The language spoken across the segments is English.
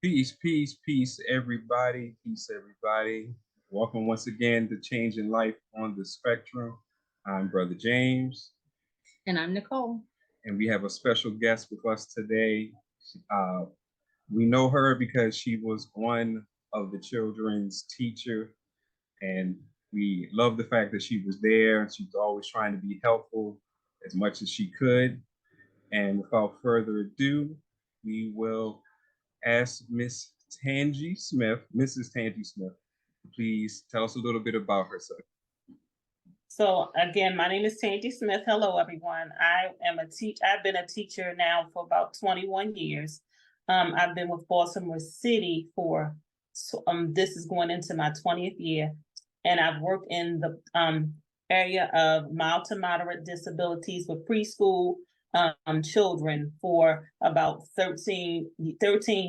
Peace, peace, peace, everybody. Peace, everybody. Welcome once again to Changing Life on the Spectrum. I'm Brother James. And I'm Nicole. And we have a special guest with us today. We know her because she was one of the children's teacher. And we love the fact that she was there and she was always trying to be helpful as much as she could. And without further ado, we will ask Mrs. Tangie Smith, please tell us a little bit about herself. So again, my name is Tangie Smith. Hello, everyone. I am a teacher. I've been a teacher now for about 21 years. I've been with Baltimore City for, this is going into my 20th year. And I've worked in the area of mild to moderate disabilities with preschool children for about 13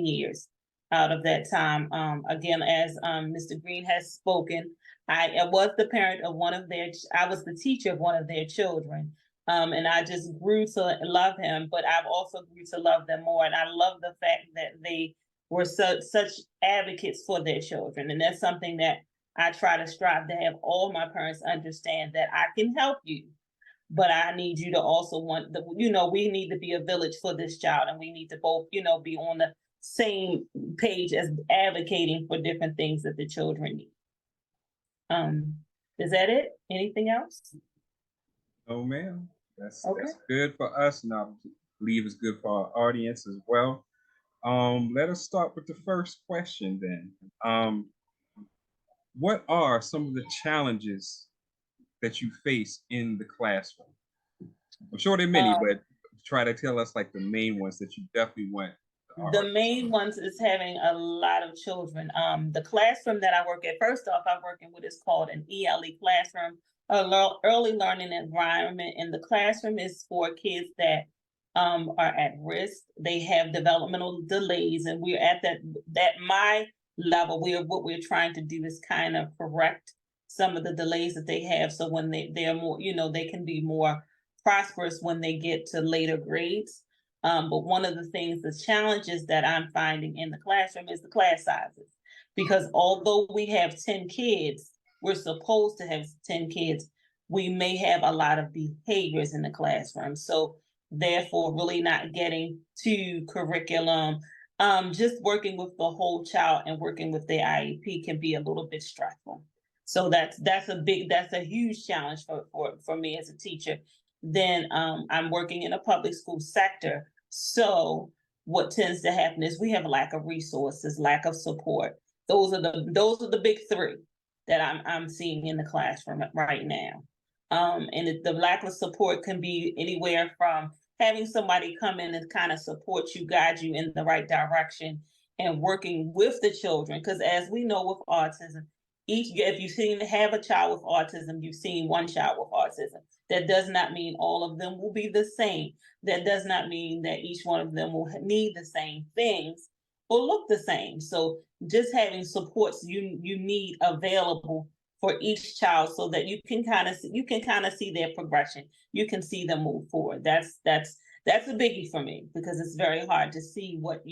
years. Out of that time, again, as Mr. Green has spoken, I was the parent of I was the teacher of one of their children. And I just grew to love him, but I've also grew to love them more. And I love the fact that they were such advocates for their children. And that's something that I try to strive to have all my parents understand, that I can help you, but I need you to also we need to be a village for this child, and we need to both, be on the same page as advocating for different things that the children need. Is that it? Anything else? No, ma'am. That's good for us, and I believe it's good for our audience as well. Let us start with the first question then. What are some of the challenges that you face in the classroom? I'm sure there are many, but try to tell us like the main ones that you definitely want. The main ones is having a lot of children. The classroom that I work at, first off, I'm working with is called an ELE classroom, early learning environment. And the classroom is for kids that are at risk. They have developmental delays, and we're at that my level. What we're trying to do is kind of correct some of the delays that they have. So when they're more, they can be more prosperous when they get to later grades. But one of the things, the challenges that I'm finding in the classroom is the class sizes. Because although we have 10 kids, we're supposed to have 10 kids, we may have a lot of behaviors in the classroom. So therefore, really not getting to curriculum, just working with the whole child and working with their IEP can be a little bit stressful. So that's a huge challenge for me as a teacher. Then I'm working in a public school sector. So what tends to happen is we have a lack of resources, lack of support. Those are the big three that I'm seeing in the classroom right now. And the lack of support can be anywhere from having somebody come in and kind of support you, guide you in the right direction, and working with the children. Because as we know with autism, if you've have a child with autism, you've seen one child with autism. That does not mean all of them will be the same. That does not mean that each one of them will need the same things or look the same. So just having supports you need available for each child, so that you can kind of see their progression. You can see them move forward. That's a biggie for me, because it's very hard to see what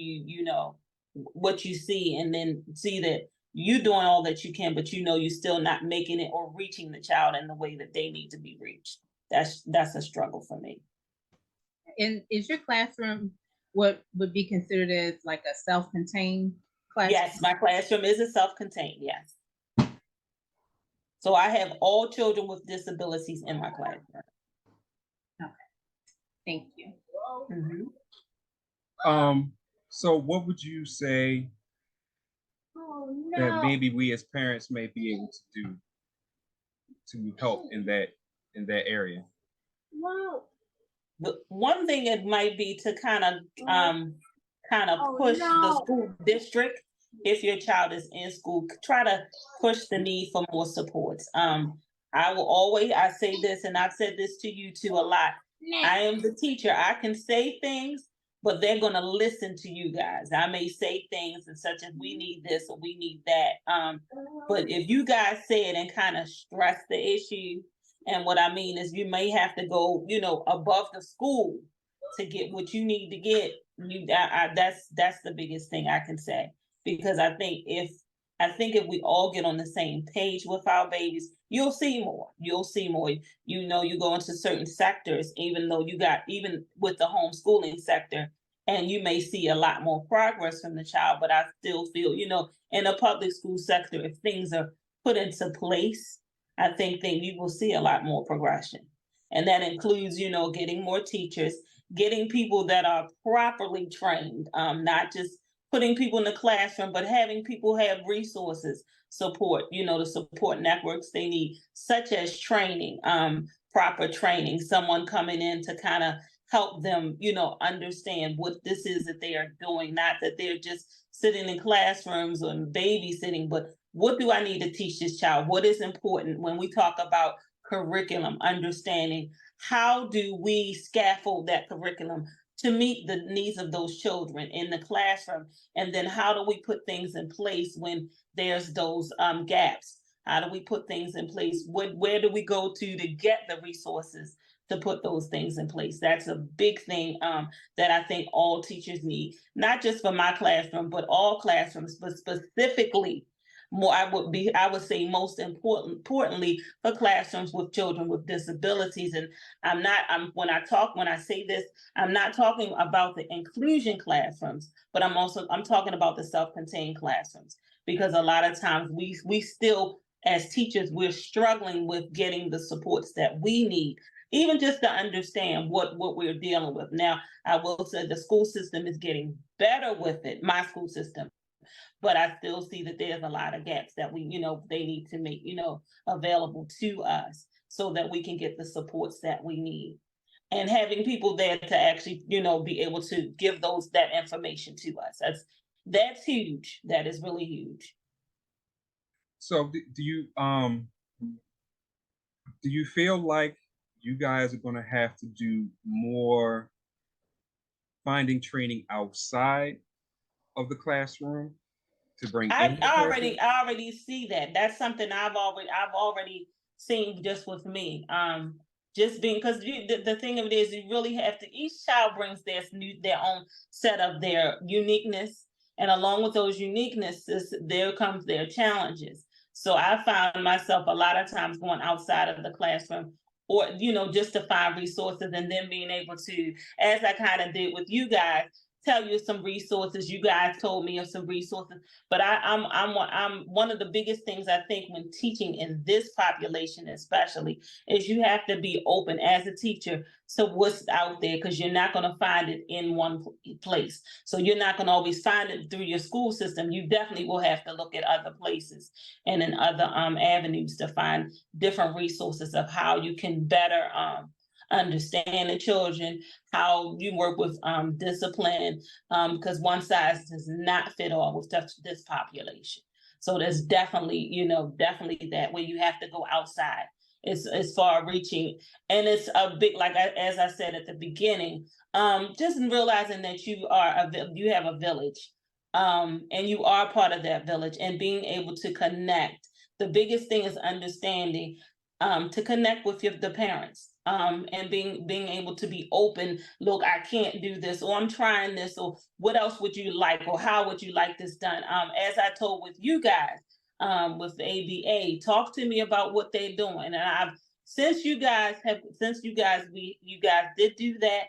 what you see, and then see that you're doing all that you can, but you're still not making it or reaching the child in the way that they need to be reached. That's a struggle for me. And is your classroom what would be considered as like a self-contained classroom? Yes, my classroom is a self-contained, yes. So I have all children with disabilities in my classroom. Okay, thank you. Mm-hmm. So what would you say that maybe we as parents may be able to do to help in that area? Well, the one thing it might be to kind of push the school district if your child is in school, try to push the need for more supports. I say this, and I've said this to you too a lot. I am the teacher. I can say things, but they're going to listen to you guys. I may say things and such as we need this or we need that. But if you guys say it and kind of stress the issue, and what I mean is you may have to go, above the school to get what you need to get. That's the biggest thing I can say, because I think if we all get on the same page with our babies, you'll see more. You'll see more. You go into certain sectors, even with the homeschooling sector, and you may see a lot more progress from the child. But I still feel, in the public school sector, if things are put into place, I think you will see a lot more progression. And that includes, getting more teachers, getting people that are properly trained, not just putting people in the classroom, but having people have resources, support, the support networks they need, such as training, proper training, someone coming in to kind of help them, understand what this is that they are doing, not that they're just sitting in classrooms or babysitting, but what do I need to teach this child? What is important when we talk about curriculum, understanding how do we scaffold that curriculum to meet the needs of those children in the classroom? And then how do we put things in place when there's those gaps? How do we put things in place? Where do we go to get the resources to put those things in place? That's a big thing that I think all teachers need, not just for my classroom, but all classrooms, but specifically I would say most importantly for classrooms with children with disabilities. And when I say this, I'm not talking about the inclusion classrooms, but I'm talking about the self-contained classrooms, because a lot of times we still, as teachers, we're struggling with getting the supports that we need, even just to understand what we're dealing with. Now, I will say the school system is getting better with it, my school system, but I still see that there's a lot of gaps that they need to make, available to us so that we can get the supports that we need. And having people there to actually, be able to give that information to us. That's huge. That is really huge. So do you feel like you guys are going to have to do more finding training outside of the classroom to bring in the classroom? I already see that. That's something I've already seen just with me. Just being, because the thing of it is, you really have to. Each child brings their own set of their uniqueness, and along with those uniquenesses, there comes their challenges. So I found myself a lot of times going outside of the classroom, or just to find resources, and then being able to, as I kind of did with you guys, tell you some resources. You guys told me of some resources, but I'm one of the biggest things I think when teaching in this population, especially, is you have to be open as a teacher to what's out there, because you're not going to find it in one place. So you're not going to always find it through your school system. You definitely will have to look at other places and in other avenues to find different resources of how you can better understand the children, how you work with discipline, because one size does not fit all with this population. So there's definitely, definitely that way you have to go outside. It's far reaching, and it's a big, like as I said at the beginning, just realizing that you have a village, and you are part of that village, and being able to connect. The biggest thing is understanding, to connect with the parents, and being able to be open. Look, I can't do this, or I'm trying this, or what else would you like, or how would you like this done? As I told with you guys, with the ABA, talk to me about what they're doing. And you guys did do that.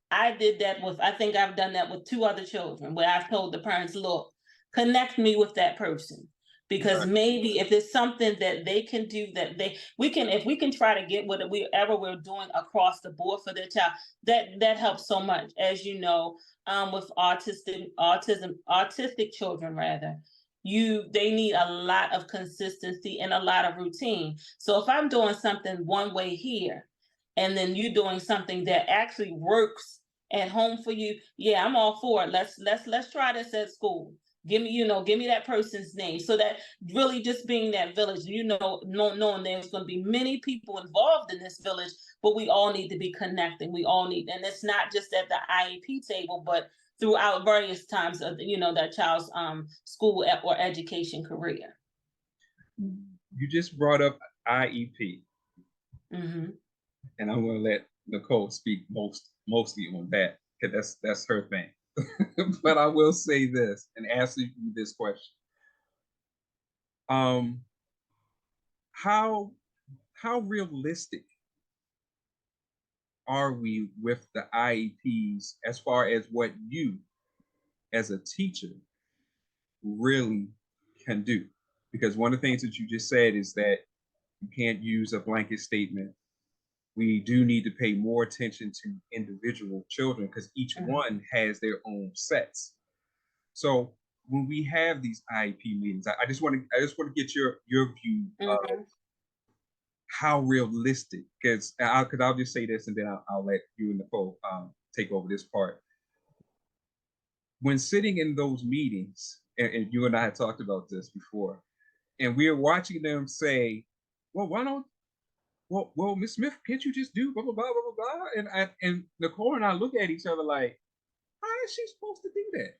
I did that I think I've done that with 2 other children, where I've told the parents, look, connect me with that person. Because maybe if there's something that they can do, if we can try to get whatever we're doing across the board for their child, that helps so much. As you know, with autistic children rather, they need a lot of consistency and a lot of routine. So if I'm doing something one way here, and then you're doing something that actually works at home for you, yeah, I'm all for it. Let's try this at school. Give me, give me that person's name. So that really just being that village, knowing there's going to be many people involved in this village, but we all need to be connecting. We all need, and it's not just at the IEP table, but throughout various times of, that child's school or education career. You just brought up IEP. Mm-hmm. And I'm going to let Nicole speak mostly on that, because that's her thing. But I will say this and ask you this question: how realistic are we with the IEPs as far as what you, as a teacher, really can do? Because one of the things that you just said is that you can't use a blanket statement. We do need to pay more attention to individual children because each one has their own sets. So when we have these IEP meetings, I just want to get your view of how realistic, because I'll just say this and then I'll let you and Nicole take over this part. When sitting in those meetings, and you and I had talked about this before, and we're watching them say, well, why don't well, Miss Smith, can't you just do blah, blah, blah, blah, blah? And Nicole and I look at each other like, how is she supposed to do that?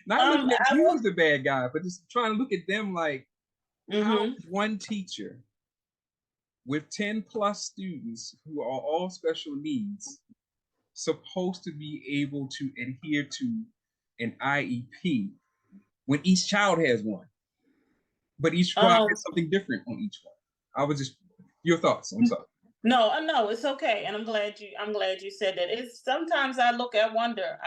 Not looking at you as the bad guy, but just trying to look at them like, how is one teacher with 10 plus students who are all special needs supposed to be able to adhere to an IEP when each child has one, but each child has something different on each one? I was just, your thoughts. I'm sorry. No, it's okay, and I'm glad you said that. It's sometimes I wonder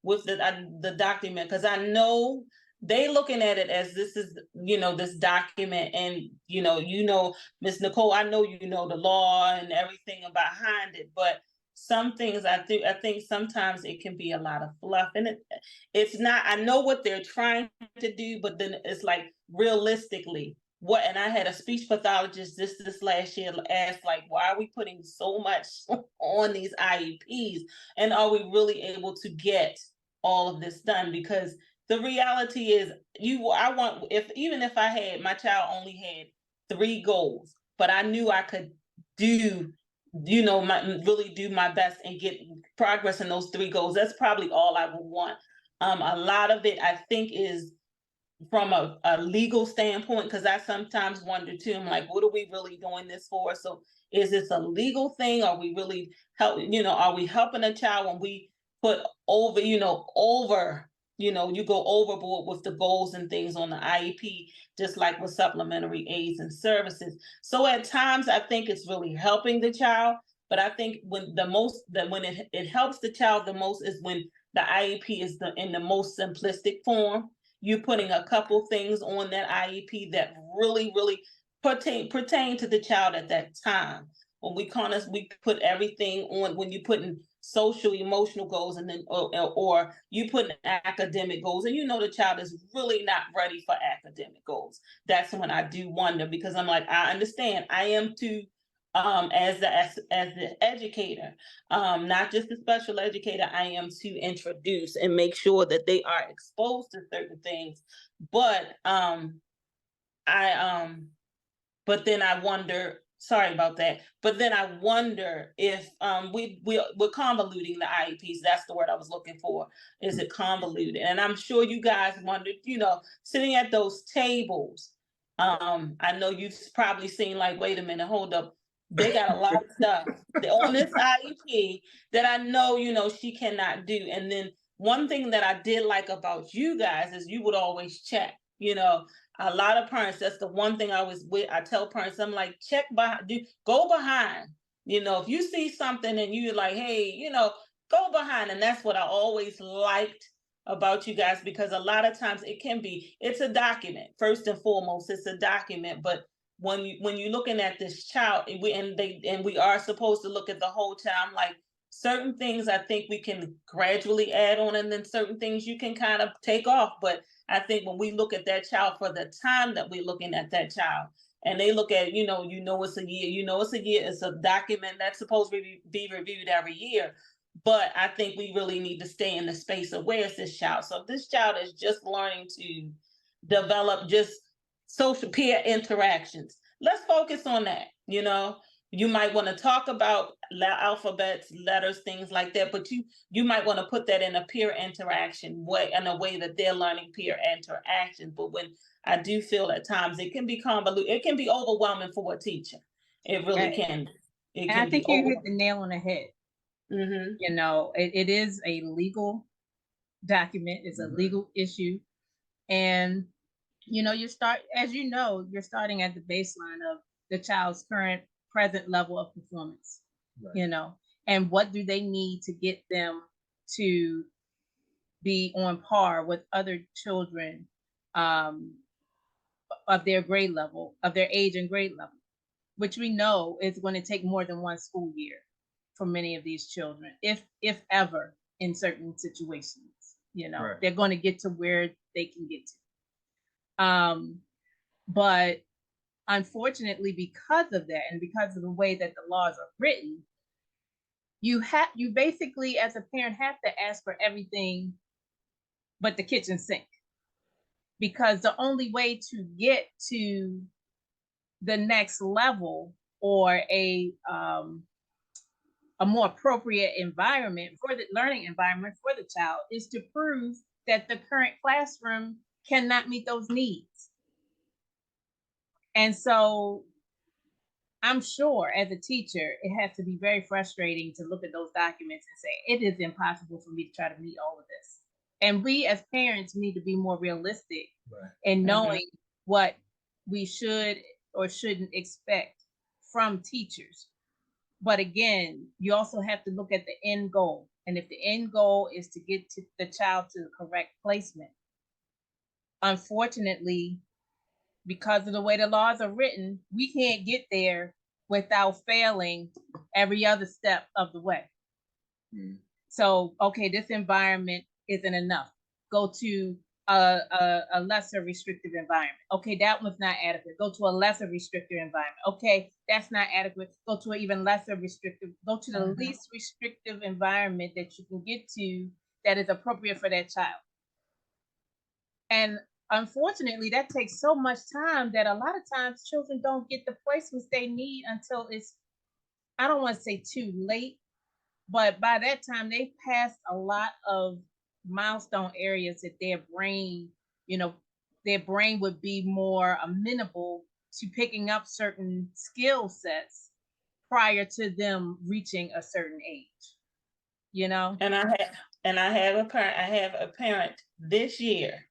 with the document, because I know they looking at it as this is this document, and Miss Nicole, I know the law and everything behind it, but some things I think sometimes it can be a lot of fluff, and it's not. I know what they're trying to do, but then it's like realistically. And I had a speech pathologist this last year ask, like, why are we putting so much on these IEPs, and are we really able to get all of this done? Because the reality is, even if I had my child only had 3 goals, but I knew I could do really do my best and get progress in those 3 goals, that's probably all I would want. A lot of it, I think, is from a legal standpoint, because I sometimes wonder too, I'm like, what are we really doing this for? So is this a legal thing? Are we really are we helping a child when we put over, you go overboard with the goals and things on the IEP, just like with supplementary aids and services. So at times I think it's really helping the child, but I think when it helps the child the most is when the IEP is in the most simplistic form. You putting a couple things on that IEP that really, really pertain to the child at that time. When we put everything on, when you put in social, emotional goals, and then or you put in academic goals, and the child is really not ready for academic goals. That's when I do wonder, because I'm like, I understand. I am too. As the educator, not just the special educator, I am to introduce and make sure that they are exposed to certain things. But but then I wonder. Sorry about that. But then I wonder if we're convoluting the IEPs. That's the word I was looking for. Is it convoluted? And I'm sure you guys wondered, sitting at those tables. I know you've probably seen, like, wait a minute, hold up. They got a lot of stuff on this IEP that I know, she cannot do. And then one thing that I did like about you guys is you would always check, a lot of parents, that's the one thing I tell parents, I'm like, check behind, go behind. If you see something and you're like, hey, go behind. And that's what I always liked about you guys, because a lot of times it's a document. First and foremost, it's a document. But when you're looking at this child, we are supposed to look at the whole child, like, certain things I think we can gradually add on, and then certain things you can kind of take off. But I think when we look at that child for the time that we're looking at that child, and they look at, it's a year, it's a document that's supposed to be reviewed every year. But I think we really need to stay in the space of where's this child. So if this child is just learning to develop just social peer interactions, let's focus on that. You might want to talk about alphabets, letters, things like that, but you might want to put that in a peer interaction way, in a way that they're learning peer interaction. But when I do feel at times it can be convoluted, it can be overwhelming for a teacher. It really Right. can. It And I can be think you hit overwhelming. the nail on the head. Mm-hmm. It is a legal document, it's a legal issue. And you're starting at the baseline of the child's present level of performance. Right. And what do they need to get them to be on par with other children of their grade level, of their age and grade level, which we know is going to take more than one school year for many of these children, if ever, in certain situations. Right. They're going to get to where they can get to. But unfortunately, because of that, and because of the way that the laws are written, you basically, as a parent, have to ask for everything but the kitchen sink, because the only way to get to the next level, or a more appropriate environment for the learning environment for the child, is to prove that the current classroom cannot meet those needs. And so I'm sure as a teacher, it has to be very frustrating to look at those documents and say, it is impossible for me to try to meet all of this. And we as parents need to be more realistic, Right. in knowing what we should or shouldn't expect from teachers. But again, you also have to look at the end goal. And if the end goal is to get to the child to the correct placement, unfortunately, because of the way the laws are written, we can't get there without failing every other step of the way. So, okay, this environment isn't enough. Go to a lesser restrictive environment. Okay, that one's not adequate. Go to a lesser restrictive environment. Okay, that's not adequate. Go to an even lesser restrictive. Go to the least restrictive environment that you can get to that is appropriate for that child. And unfortunately, that takes so much time that a lot of times children don't get the placements they need until it's, I don't want to say too late, but by that time they've passed a lot of milestone areas that their brain would be more amenable to picking up certain skill sets prior to them reaching a certain age. And I have a parent this year.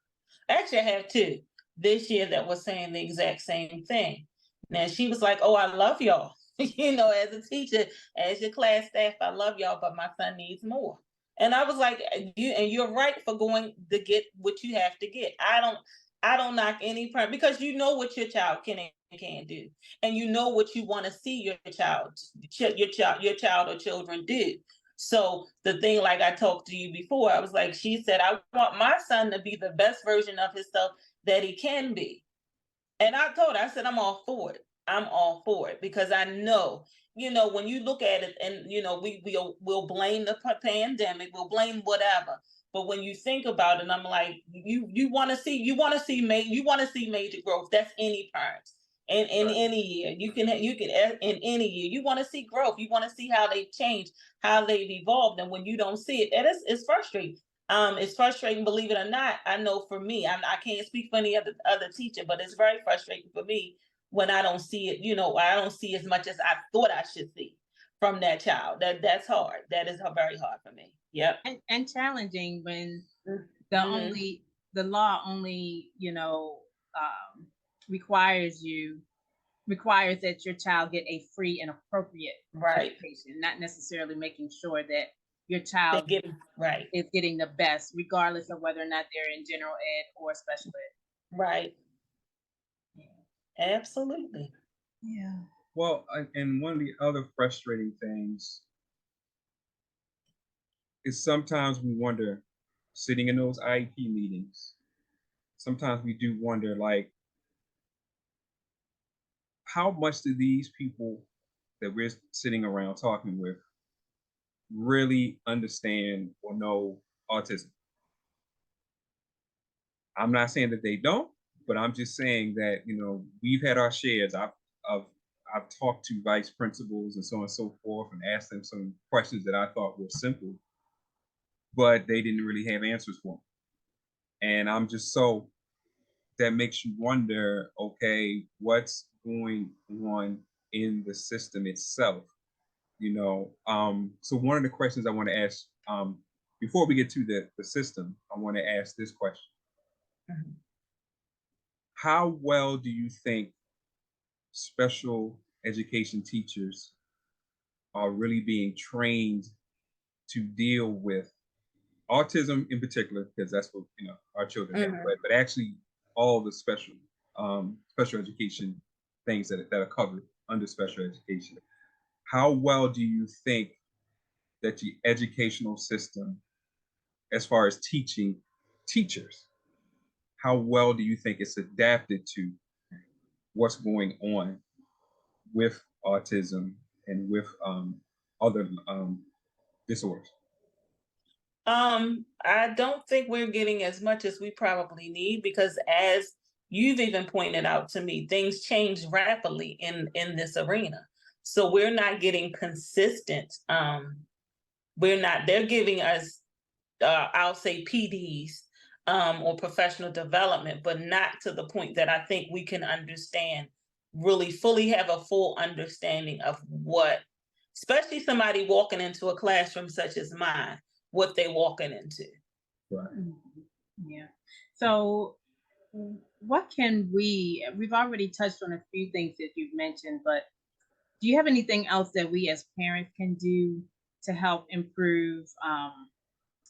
Actually, I have two this year that was saying the exact same thing. Now she was like, "Oh, I love y'all. As a teacher, as your class staff, I love y'all, but my son needs more." And I was like, "You're right for going to get what you have to get. I don't knock any parent, because you know what your child can and can't do, and you know what you want to see your child or children do." So the thing, like I talked to you before, I was like, she said, "I want my son to be the best version of himself that he can be." And I told her, I said, I'm all for it. I'm all for it, because I know, when you look at it, and we'll blame the pandemic, we'll blame whatever. But when you think about it, I'm like, you want to see major growth. That's any parent. And in any year, you can in any year, you want to see growth. You want to see how they've changed, how they've evolved. And when you don't see it, it's frustrating. It's frustrating, believe it or not. I know for me, I can't speak for any other teacher, but it's very frustrating for me when I don't see it. I don't see as much as I thought I should see from that child. That's hard. That is very hard for me. Yep. And challenging when Mm-hmm. the law only requires that your child get a free and appropriate Right. education, not necessarily making sure that your They child get right. is getting the best, regardless of whether or not they're in general ed or special ed. Right. Absolutely. Yeah. Well, and one of the other frustrating things is sometimes we wonder, sitting in those IEP meetings, sometimes we do wonder, like, how much do these people that we're sitting around talking with really understand or know autism. I'm not saying that they don't, but I'm just saying that, you know, we've had our shares. I've talked to vice principals and so on and so forth and asked them some questions that I thought were simple, but they didn't really have answers for them. And I'm just so, that makes you wonder, okay, what's going on in the system itself? You know, so one of the questions I want to ask, before we get to the system, I want to ask this question. Mhm. How well do you think special education teachers are really being trained to deal with autism in particular, because that's what, you know, our children have, but actually all the special education things that are covered under special education? How well do you think that the educational system, as far as teaching teachers, how well do you think it's adapted to what's going on with autism and with other disorders? I don't think we're getting as much as we probably need, because as you've even pointed out to me, things change rapidly in this arena. So we're not getting consistent. We're not. They're giving us, I'll say, PDs, or professional development, but not to the point that I think we can understand, really fully have a full understanding of what, especially somebody walking into a classroom such as mine, what they're walking into. Right. Yeah. So what can we've already touched on a few things that you've mentioned, but do you have anything else that we as parents can do to help improve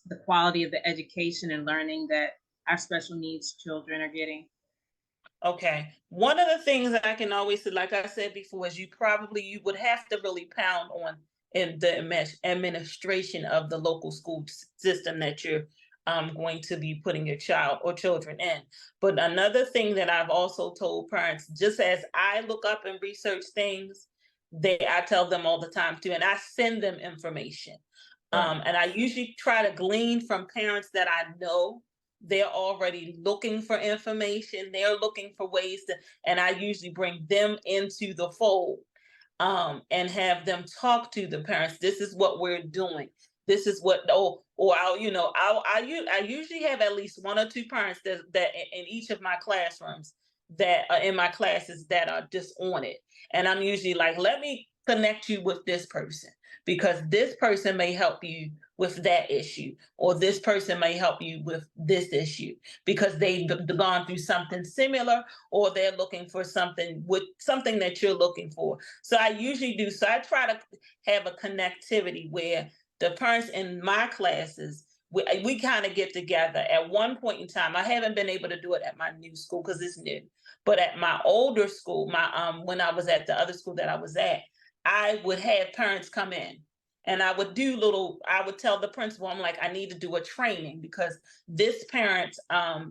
the quality of the education and learning that our special needs children are getting? Okay. One of the things I can always say, like I said before, is you would have to really pound on in the administration of the local school system that you're going to be putting your child or children in. But another thing that I've also told parents, just as I look up and research things, I tell them all the time too, and I send them information. And I usually try to glean from parents that I know they're already looking for information. They're looking for ways to, and I usually bring them into the fold, and have them talk to the parents. This is what we're doing. This is what, or I usually have at least one or two parents that in each of my classrooms, that are in my classes, that are just on it. And I'm usually like, let me connect you with this person, because this person may help you with that issue, or this person may help you with this issue, because they've gone through something similar, or they're looking for something with something that you're looking for. So I usually do. So I try to have a connectivity where the parents in my classes, we kind of get together. At one point in time, I haven't been able to do it at my new school because it's new, but at my older school, when I was at the other school that I was at, I would have parents come in, and I would tell the principal, I'm like, I need to do a training, because this parent,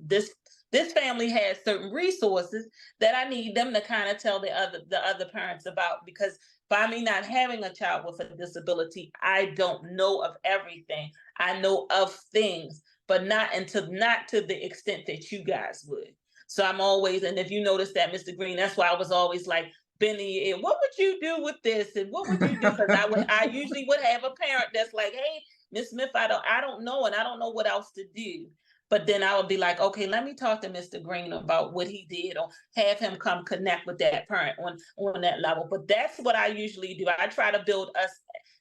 this family has certain resources that I need them to kind of tell the other parents about, because by me not having a child with a disability, I don't know of everything. I know of things, but not to the extent that you guys would. So I'm always, and if you notice that, Mr. Green, that's why I was always like, Benny, what would you do with this? And what would you do? Because I usually would have a parent that's like, hey, Miss Smith, I don't know, and I don't know what else to do. But then I would be like, okay, let me talk to Mr. Green about what he did, or have him come connect with that parent on that level. But that's what I usually do. I try to build us,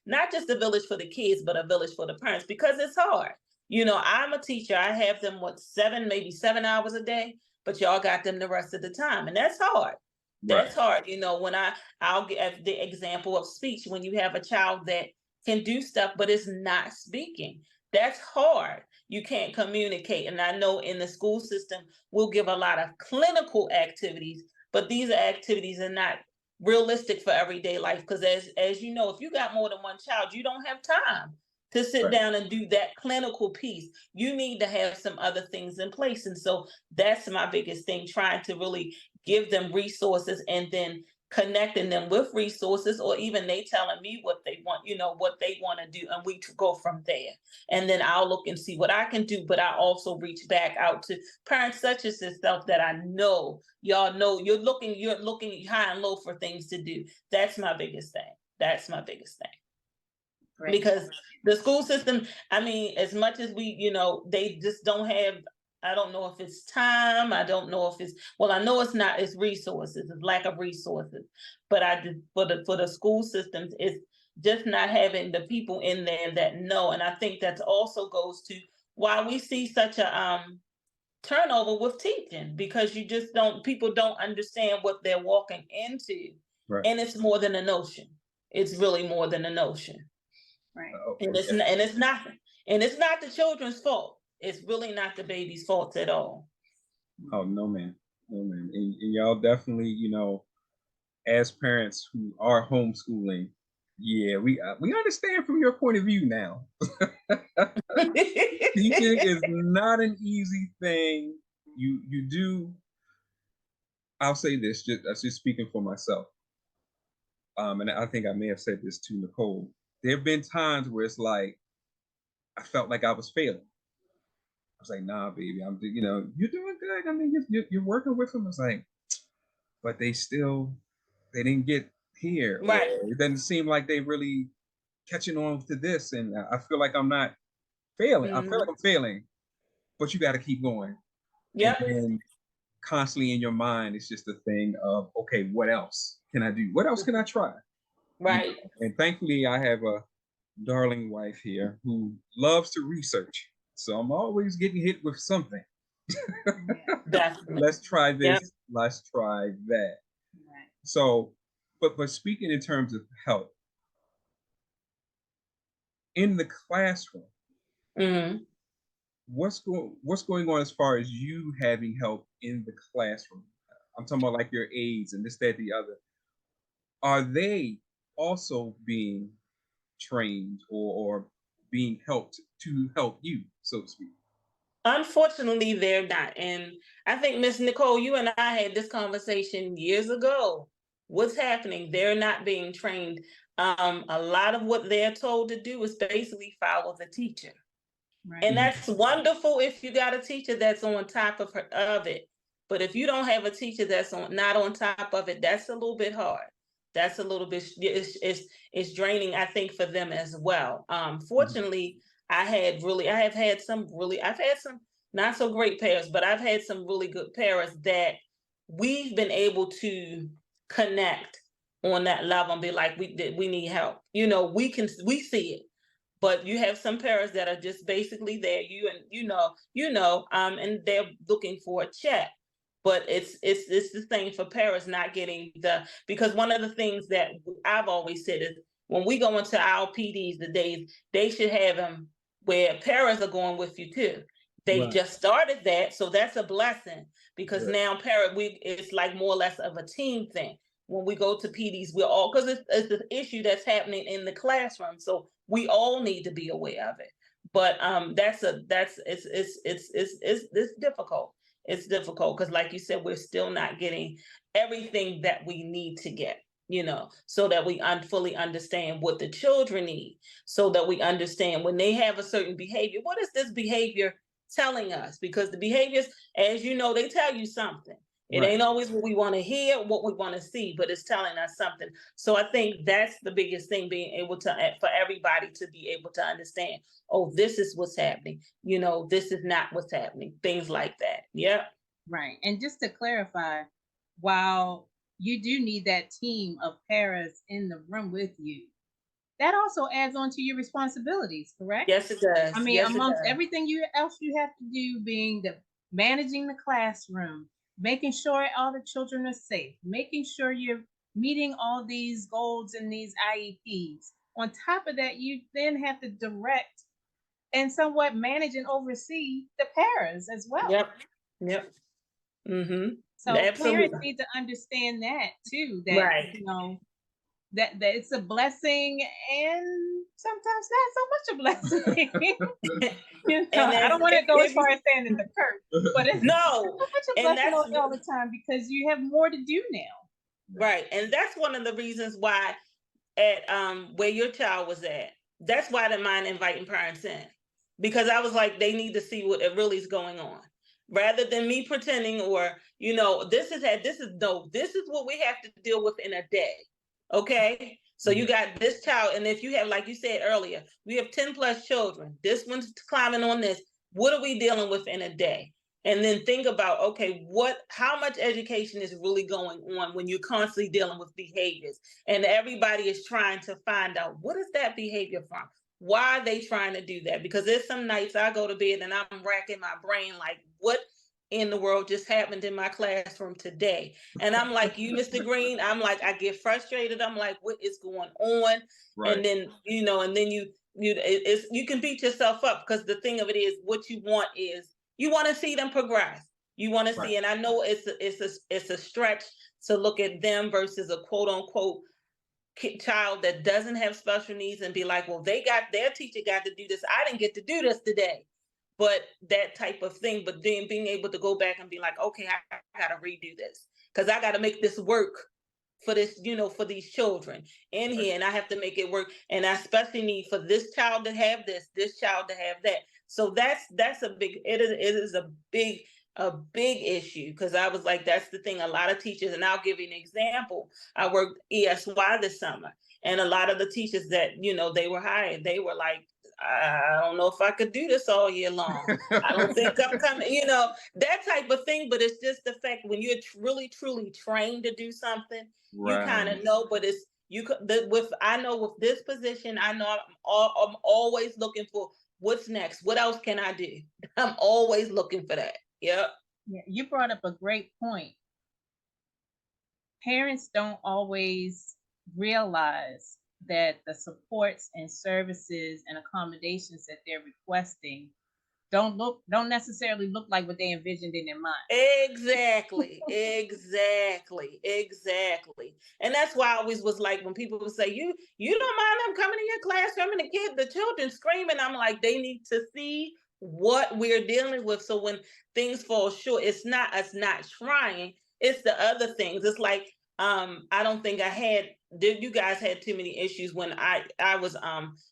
not just a village for the kids, but a village for the parents, because it's hard. I'm a teacher. I have them, maybe 7 hours a day, but y'all got them the rest of the time. And that's hard. That's hard. When I'll give the example of speech, when you have a child that can do stuff, but is not speaking. That's hard. You can't communicate. And I know in the school system, we'll give a lot of clinical activities, but these are activities are not realistic for everyday life. Because as you know, if you got more than one child, you don't have time to sit down and do that clinical piece. You need to have some other things in place. And so that's my biggest thing, trying to really give them resources, and then connecting them with resources, or even they telling me what they want, what they want to do, and we go from there. And then I'll look and see what I can do, but I also reach back out to parents such as yourself that I know y'all know you're looking high and low for things to do. That's my biggest thing. That's my biggest thing. Right. Because the school system, I mean, as much as we, they just don't have, I don't know if it's time. I don't know if I know it's not, it's resources, it's lack of resources. But for the school systems, it's just not having the people in there that know. And I think that also goes to why we see such a turnover with teaching, because people don't understand what they're walking into. Right. And it's more than a notion. It's really more than a notion. Right. And it's not the children's fault. It's really not the baby's fault at all. Oh, no, man. No, man. And y'all definitely, as parents who are homeschooling, yeah, we understand from your point of view now. Teaching is not an easy thing. You do, I'll say this, just speaking for myself. And I think I may have said this to Nicole. There have been times where it's like, I felt like I was failing. I was like, nah, baby, you're doing good. I mean, you're working with them. I was like, but they didn't get here. Right. Or it doesn't seem like they really catching on to this. And I feel like I'm not failing. I feel like I'm failing, but you got to keep going. Yeah. And constantly in your mind, it's just a thing of, okay, what else can I do? What else can I try? Right. And thankfully, I have a darling wife here who loves to research. So I'm always getting hit with something. Definitely. Let's try this. Yep. Let's try that. Right. So, but speaking in terms of help in the classroom, what's going on as far as you having help in the classroom? I'm talking about like your aides and this, that, the other. Are they also being trained or being helped to help you, so to speak? Unfortunately, they're not. And I think, Miss Nicole, you and I had this conversation years ago. What's happening? They're not being trained. A lot of what they're told to do is basically follow the teacher. Right. And that's wonderful if you got a teacher that's on top of it. But if you don't have a teacher that's not on top of it, that's a little bit hard. That's a little bit, it's draining, I think, for them as well. Fortunately, I've had some not so great parents, but I've had some really good parents that we've been able to connect on that level and be like, we need help. We see it. But you have some parents that are just basically there, and they're looking for a check. But it's the thing for parents not getting because one of the things that I've always said is when we go into our PDs, they should have them where parents are going with you too. They just started that, so that's a blessing because now it's like more or less of a team thing. When we go to PDs, we're all, because it's the issue that's happening in the classroom, so we all need to be aware of it. But it's difficult. It's difficult because, like you said, we're still not getting everything that we need to get, so that we fully understand what the children need, so that we understand when they have a certain behavior, what is this behavior telling us? Because the behaviors, as you know, they tell you something. It ain't always what we want to hear, what we want to see, but it's telling us something. So I think that's the biggest thing, being able to, for everybody to be able to understand, oh, this is what's happening. This is not what's happening. Things like that. Yeah. Right. And just to clarify, while you do need that team of paras in the room with you, that also adds on to your responsibilities, correct? Yes, it does. I mean, amongst everything else you have to do, being managing the classroom, making sure all the children are safe, making sure you're meeting all these goals and these IEPs. On top of that, you then have to direct and somewhat manage and oversee the paras as well. Yep. Mm-hmm. So parents need to understand that too, that that it's a blessing and sometimes not so much a blessing. I don't want to go as far as saying it's a curse, but it's not such a blessing all the time because you have more to do now. Right. And that's one of the reasons why at where your child was at, that's why I didn't mind inviting parents in. Because I was like, they need to see what it really is going on. Rather than me pretending or, this is what we have to deal with in a day. Okay. So you got this child, and if you have, like you said earlier, we have 10 plus children. This one's climbing on this. What are we dealing with in a day? And then think about, okay, how much education is really going on when you're constantly dealing with behaviors, and everybody is trying to find out, what is that behavior from? Why are they trying to do that? Because there's some nights I go to bed and I'm racking my brain like, what in the world just happened in my classroom today? And I'm like, you, Mr. Green, I'm like, I get frustrated. I'm like, what is going on? Right. And then, you can beat yourself up, because the thing of it is, what you want is, you want to see them progress. You want to see, and I know it's a stretch to look at them versus a quote unquote child that doesn't have special needs and be like, well, their teacher got to do this. I didn't get to do this today. But that type of thing. But then being able to go back and be like, okay, I got to redo this, because I got to make this work for this, for these children in here, and I have to make it work. And I especially need for this child to have this child to have that. So that's a big, it is a big issue, because I was like, that's the thing. A lot of teachers, and I'll give you an example. I worked ESY this summer, and a lot of the teachers that, they were hired, they were like, I don't know if I could do this all year long. I don't think I'm coming, that type of thing. But it's just the fact, when you're really, truly trained to do something, you kind of know. But it's, I know with this position, I know I'm always looking for what's next. What else can I do? I'm always looking for that. Yep. Yeah, you brought up a great point. Parents don't always realize that the supports and services and accommodations that they're requesting don't necessarily look like what they envisioned in their mind. Exactly. And that's why I always was like, when people would say, you don't mind them coming in your classroom and the children screaming, I'm like, they need to see what we're dealing with. So when things fall short, it's not us not trying, it's the other things. It's like, I don't think you guys had too many issues when I was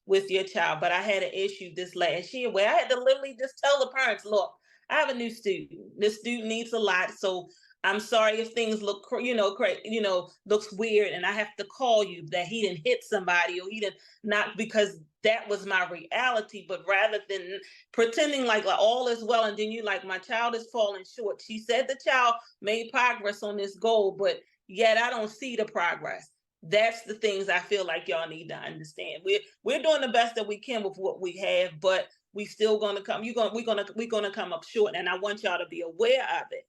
with your child, but I had an issue this last year where I had to literally just tell the parents, look, I have a new student. This student needs a lot, so I'm sorry if things look, looks weird, and I have to call you that he didn't hit somebody, or he didn't, not because that was my reality, but rather than pretending like all is well, and then you like, my child is falling short. She said the child made progress on this goal, but yet I don't see the progress. That's the things I feel like y'all need to understand. We're doing the best that we can with what we have, but we still gonna come. We're gonna come up short, and I want y'all to be aware of it.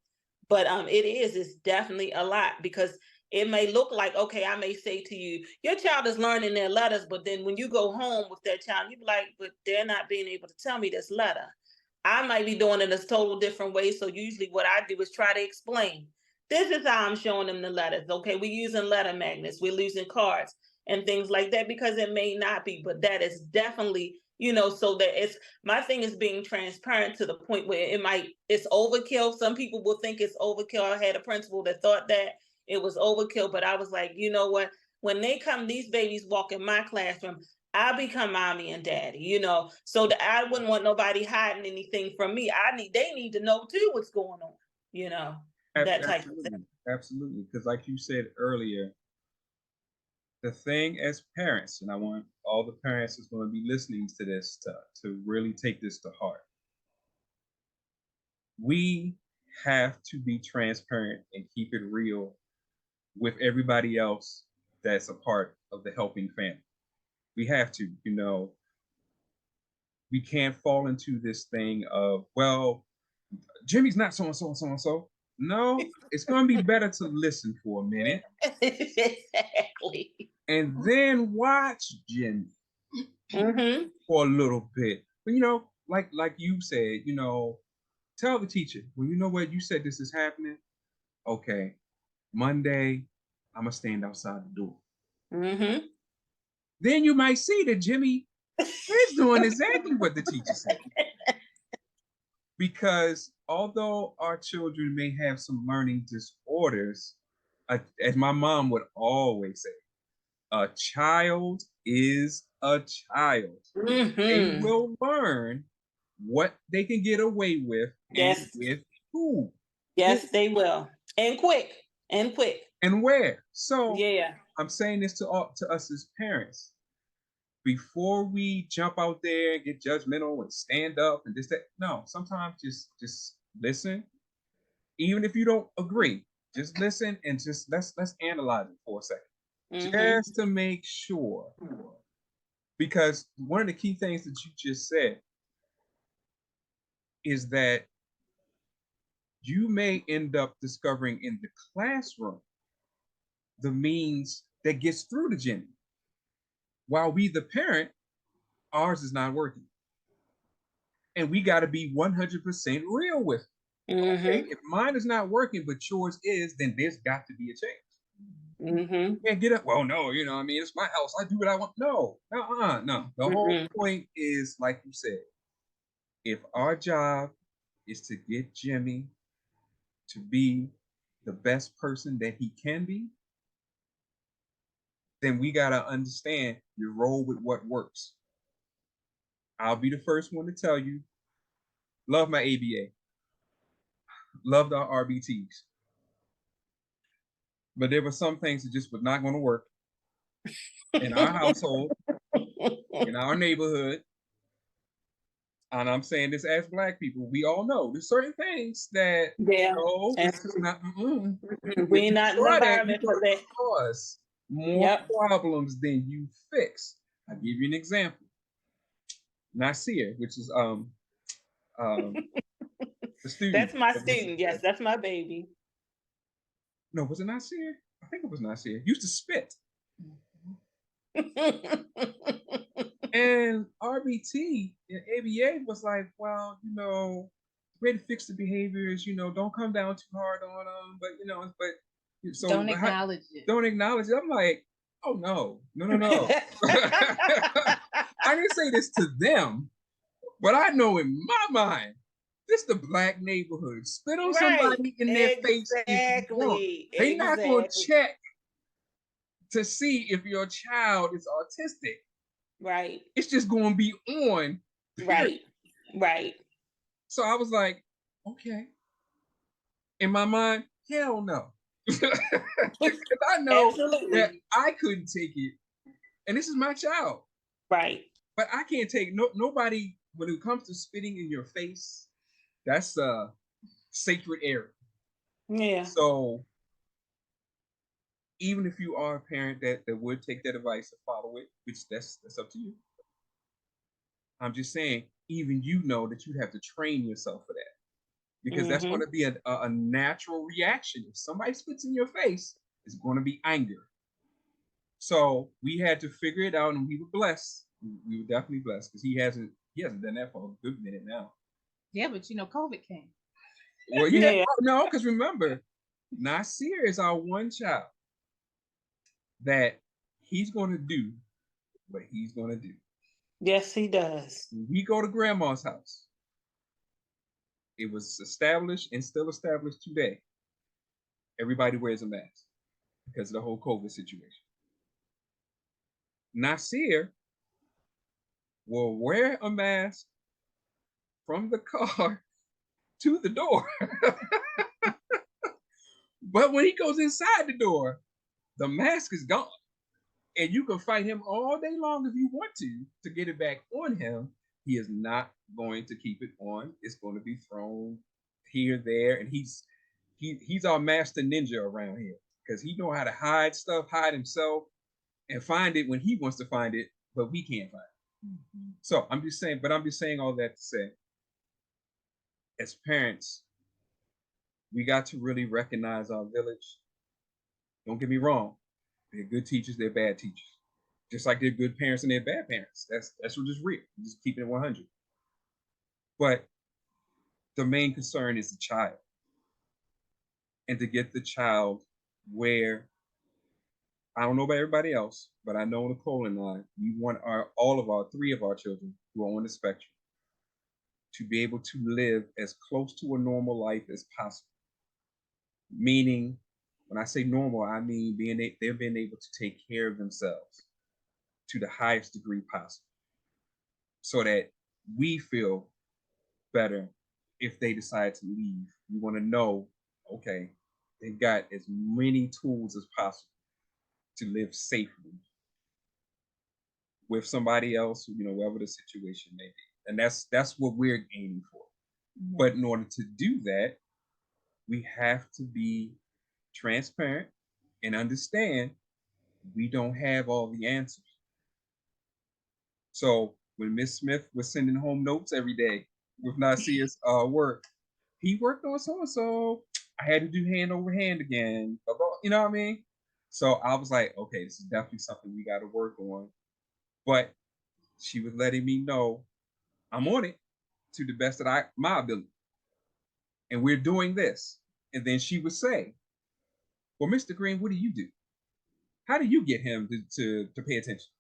But it's definitely a lot, because it may look like, okay, I may say to you, your child is learning their letters, but then when you go home with that child, you be like, but they're not being able to tell me this letter. I might be doing it a total different way. So usually what I do is try to explain. This is how I'm showing them the letters. Okay, we're using letter magnets, we're using cards and things like that, because it may not be, but that is definitely, so that my thing is being transparent to the point where it's overkill. Some people will think it's overkill. I had a principal that thought that it was overkill, but I was like, you know what? When these babies walk in my classroom, I become mommy and daddy, so that I wouldn't want nobody hiding anything from me. They need to know too what's going on, that type of thing. Absolutely. Because like you said earlier, the thing as parents, and I want all the parents that's going to be listening to this to really take this to heart. We have to be transparent and keep it real with everybody else that's a part of the helping family. We have to, we can't fall into this thing of, well, Jimmy's not so-and-so and so-and-so. No, it's going to be better to listen for a minute. Exactly. And then watch Jimmy for a little bit. But, like you said, tell the teacher, well, you know what? You said this is happening. Okay, Monday, I'm going to stand outside the door. Then you might see that Jimmy is doing exactly what the teacher said. Because although our children may have some learning disorders, as my mom would always say, a child is a child. They will learn what they can get away with and Yes. with who. Yes, they will. And quick. And quick. And where. So Yeah. I'm saying this to us as parents. Before we jump out there and get judgmental and stand up and this, that, no, sometimes just listen. Even if you don't agree, just listen and just let's analyze it for a second. Just to make sure. Because one of the key things that you just said is that you may end up discovering in the classroom the means that gets through to Jenny. While we, the parent, ours is not working. And we got to be 100% real with it. Okay, if mine is not working, but yours is, then there's got to be a change. You can't get up. Well, no, you know, I mean, it's my house. I do what I want. No. The whole point is, like you said, if our job is to get Jimmy to be the best person that he can be, then we got to understand you roll with what works. I'll be the first one to tell you, love my ABA. Loved our RBTs. But there were some things that just were not going to work in our household, in our neighborhood. And I'm saying this as Black people, we all know there's certain things that, no, this is not, we're not in the environment for that. Cause more problems than you fix. I'll give you an example. Nasir, which is the student. That's my student. Yes, that's my baby. No, was it Nasir? I think it was Nasir. Used to spit. And RBT and ABA was like, well, you know, the way to fix the behaviors, you know, don't come down too hard on them, but you know, so don't acknowledge it. Don't acknowledge it. I'm like, oh no. I didn't say this to them, but I know in my mind, this the Black neighborhood. Spit on somebody in their face if you want. They're not going to check to see if your child is autistic. Right. It's just going to be on. Right. Right. So I was like, okay. In my mind, hell no. Because I know that I couldn't take it. And this is my child. Right. But I can't take nobody when it comes to spitting in your face. That's a sacred area. Yeah. So even if you are a parent that would take that advice and follow it, which that's up to you. I'm just saying, even you know that you have to train yourself for that. Because that's going to be a natural reaction. If somebody spits in your face, it's going to be anger. So we had to figure it out, and we were blessed. We were definitely blessed because he hasn't done that for a good minute now. Yeah, but you know, COVID came. Well, yeah. No, because remember, Nasir is our one child that he's going to do what he's going to do. Yes, he does. When we go to grandma's house, it was established and still established today. Everybody wears a mask because of the whole COVID situation. Nasir will wear a mask from the car to the door. But when he goes inside the door, the mask is gone. And you can fight him all day long if you want to get it back on him. He is not going to keep it on. It's going to be thrown here, there. And he's our master ninja around here because he knows how to hide stuff, hide himself, and find it when he wants to find it, but we can't find it. So I'm just saying all that to say, as parents, we got to really recognize our village. Don't get me wrong. They're good teachers, they're bad teachers. Just like they're good parents and they're bad parents. That's what just real. Just keeping it 100. But the main concern is the child. And to get the child where, I don't know about everybody else, but I know Nicole and I, we want three of our children who are on the spectrum to be able to live as close to a normal life as possible. Meaning, When I say normal, I mean they've been able to take care of themselves to the highest degree possible, so that we feel better if they decide to leave. We want to know, okay, they've got as many tools as possible to live safely with somebody else, whatever the situation may be. And that's what we're aiming for. Mhm. But in order to do that, we have to be transparent and understand we don't have all the answers. So when Miss Smith was sending home notes every day with Nasia's work, he worked on so and so. I had to do hand over hand again. You know what I mean? So I was like, okay, this is definitely something we got to work on. But she was letting me know I'm on it to the best of my ability, and we're doing this. And then she would say, "Well, Mr. Green, what do you do? How do you get him to pay attention?"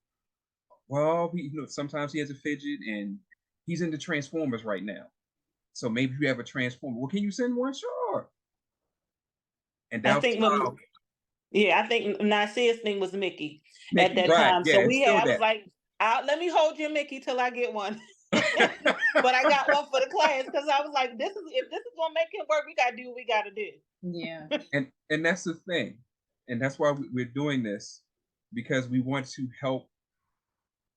Well, sometimes he has a fidget, and he's into Transformers right now. So maybe you have a Transformer. Well, can you send one? Sure. And I that think was I think Nasia's thing was Mickey at Mickey, that right? time. Yeah, So it's still I was that. like, let me hold your Mickey till I get one. But I got one for the class because I was like, if this is gonna make it work, we gotta do what we gotta do. Yeah. And that's the thing. And that's why we're doing this, because we want to help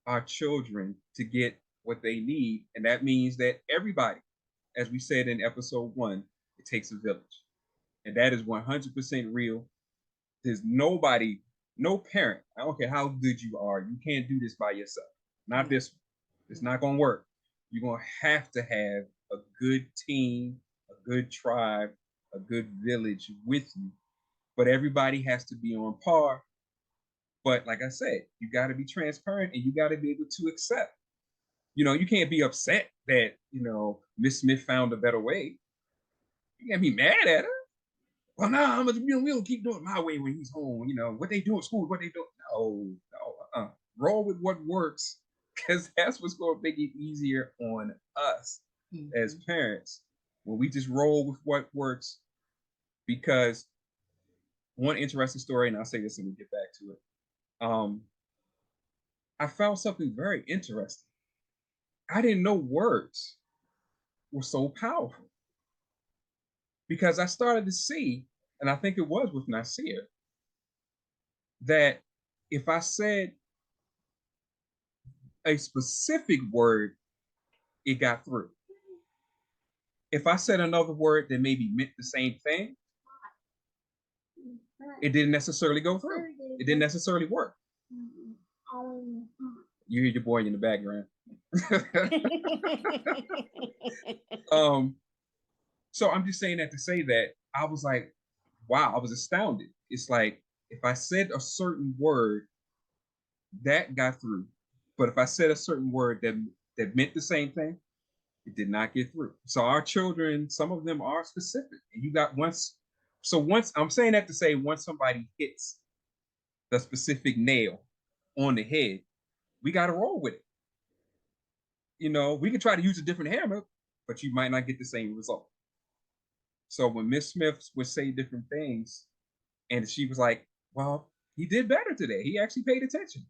our children to get what they need. And that means that everybody, as we said in episode 1, it takes a village. And that is 100% real. There's nobody, no parent, I don't care how good you are, you can't do this by yourself. Not this one. It's not going to work. You're going to have a good team, a good tribe, a good village with you. But everybody has to be on par. But like I said, you got to be transparent, and you got to be able to accept. You can't be upset that, Miss Smith found a better way. You can't be mad at her. Well, no, we'll keep doing it my way when he's home. What they do in school, what they do. No. Roll with what works, because that's what's going to make it easier on us as parents when we just roll with what works. Because one interesting story, and I'll say this and we'll get back to it. I found something very interesting. I didn't know words were so powerful, because I started to see, and I think it was with Nasir, that if I said a specific word, it got through. If I said another word that maybe meant the same thing, it didn't necessarily go through. It didn't necessarily work. You hear your boy in the background. So I'm just saying that to say that I was like, wow, I was astounded. It's like, if I said a certain word, that got through. But if I said a certain word that meant the same thing, it did not get through. So our children, some of them are specific. And you got once I'm saying that to say, once somebody hits the specific nail on the head, we got to roll with it. We can try to use a different hammer, but you might not get the same result. So when Miss Smith would say different things, and she was like, well, he did better today. He actually paid attention.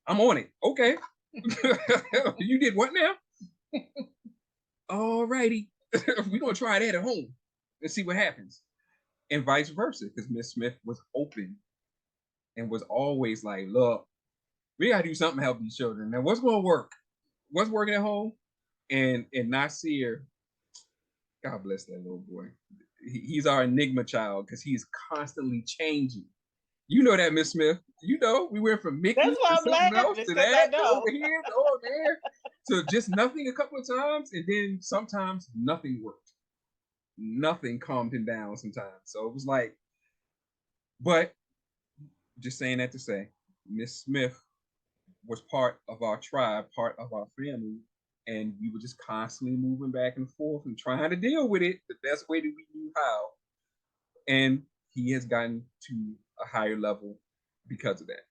I'm on it. Okay. You did what now? All righty. We're going to try that at home and see what happens. And vice versa, because Miss Smith was open and was always like, look, we got to do something to help these children. Now, what's going to work? What's working at home? And Nasir, God bless that little boy. He's our enigma child, because he's constantly changing. You know that, Miss Smith. We went from Mickey That's why to I'm something else laughing, to 'cause I that, to know. over here, to over there, to just nothing a couple of times, and then sometimes nothing worked. Nothing calmed him down sometimes. So it was like, but just saying that to say, Miss Smith was part of our tribe, part of our family, and we were just constantly moving back and forth and trying to deal with it the best way that we knew how. And he has gotten to a higher level because of that.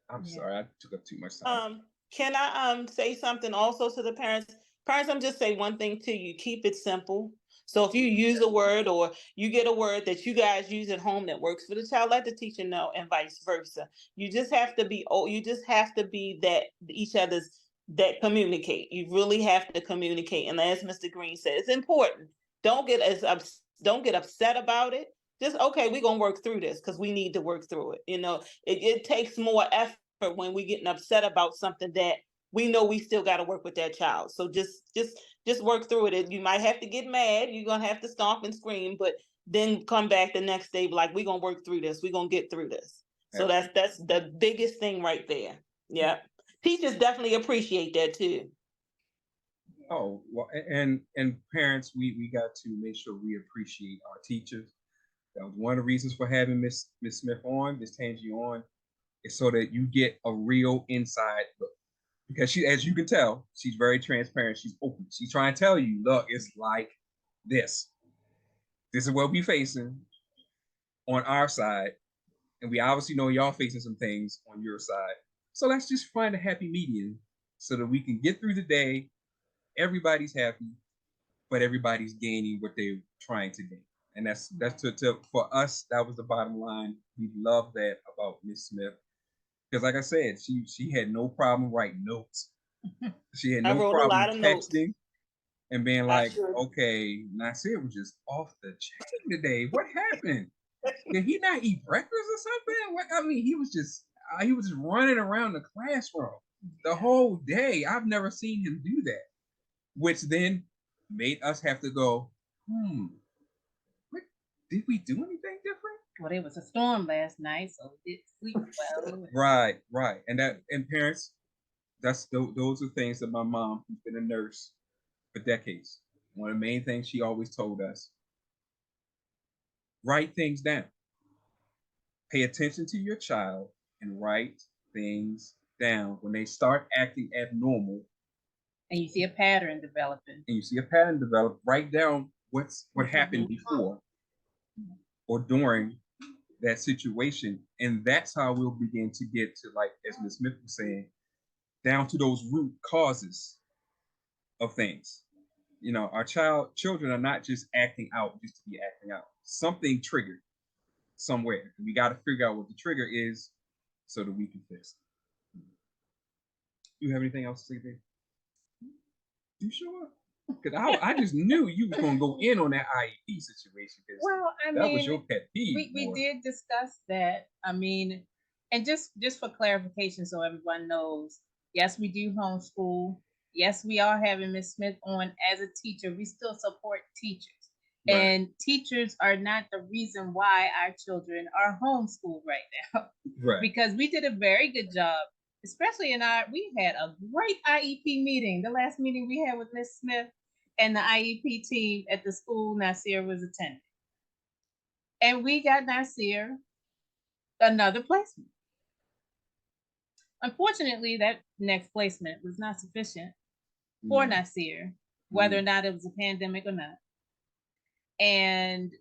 I'm sorry, I took up too much time. Can I say something also to the parents? Parents, I'm just say one thing to you: keep it simple. So if you use a word or you get a word that you guys use at home that works for the child, let the teacher know, and vice versa. You just have to be, that each other's, that communicate. You really have to communicate. And as Mr. Green said, it's important. Don't get upset about it. Just, okay, we're gonna work through this because we need to work through it. It takes more effort when we're getting upset about something that we know we still got to work with that child. So just work through it. You might have to get mad. You're gonna have to stomp and scream, but then come back the next day like, we're gonna work through this. We're gonna get through this. So that's the biggest thing right there. Yeah. Teachers definitely appreciate that too. Oh, well, and parents, we got to make sure we appreciate our teachers. That was one of the reasons for having Miss Smith on, Miss Tangie on, is so that you get a real inside look. Because she, as you can tell, she's very transparent. She's open. She's trying to tell you, look, it's like this. This is what we're facing on our side. And we obviously know y'all facing some things on your side. So let's just find a happy medium so that we can get through the day. Everybody's happy, but everybody's gaining what they're trying to gain. And that's for us, that was the bottom line. We love that about Miss Smith. Because like I said, she had no problem writing notes. She had no problem texting and being like, okay, Nasir was just off the chain today. What happened? Did he not eat breakfast or something? What, I mean, he was just running around the classroom the whole day. I've never seen him do that, which then made us have to go, what, did we do anything different? Well, it was a storm last night, so it sleep well. Right. And parents, those are things that my mom, who's been a nurse for decades, one of the main things she always told us: write things down. Pay attention to your child and write things down. When they start acting abnormal, and you see a pattern developing, write down what happened before or during that situation. And that's how we'll begin to get to, like, as Ms. Smith was saying, down to those root causes of things. Our children are not just acting out just to be acting out. Something triggered somewhere. We got to figure out what the trigger is so that we can fix it. You have anything else to say, Dave? You sure? Because I just knew you was going to go in on that IEP situation. Well, that was your pet peeve. We did discuss that. I mean, and just for clarification, so everyone knows, yes, we do homeschool. Yes, we are having Ms. Smith on as a teacher. We still support teachers. Right. And teachers are not the reason why our children are homeschooled right now. Right. Because we did a very good job, especially we had a great IEP meeting. The last meeting we had with Ms. Smith and the IEP team at the school Nasir was attending. And we got Nasir another placement. Unfortunately, that next placement was not sufficient for Nasir, whether or not it was a pandemic or not. And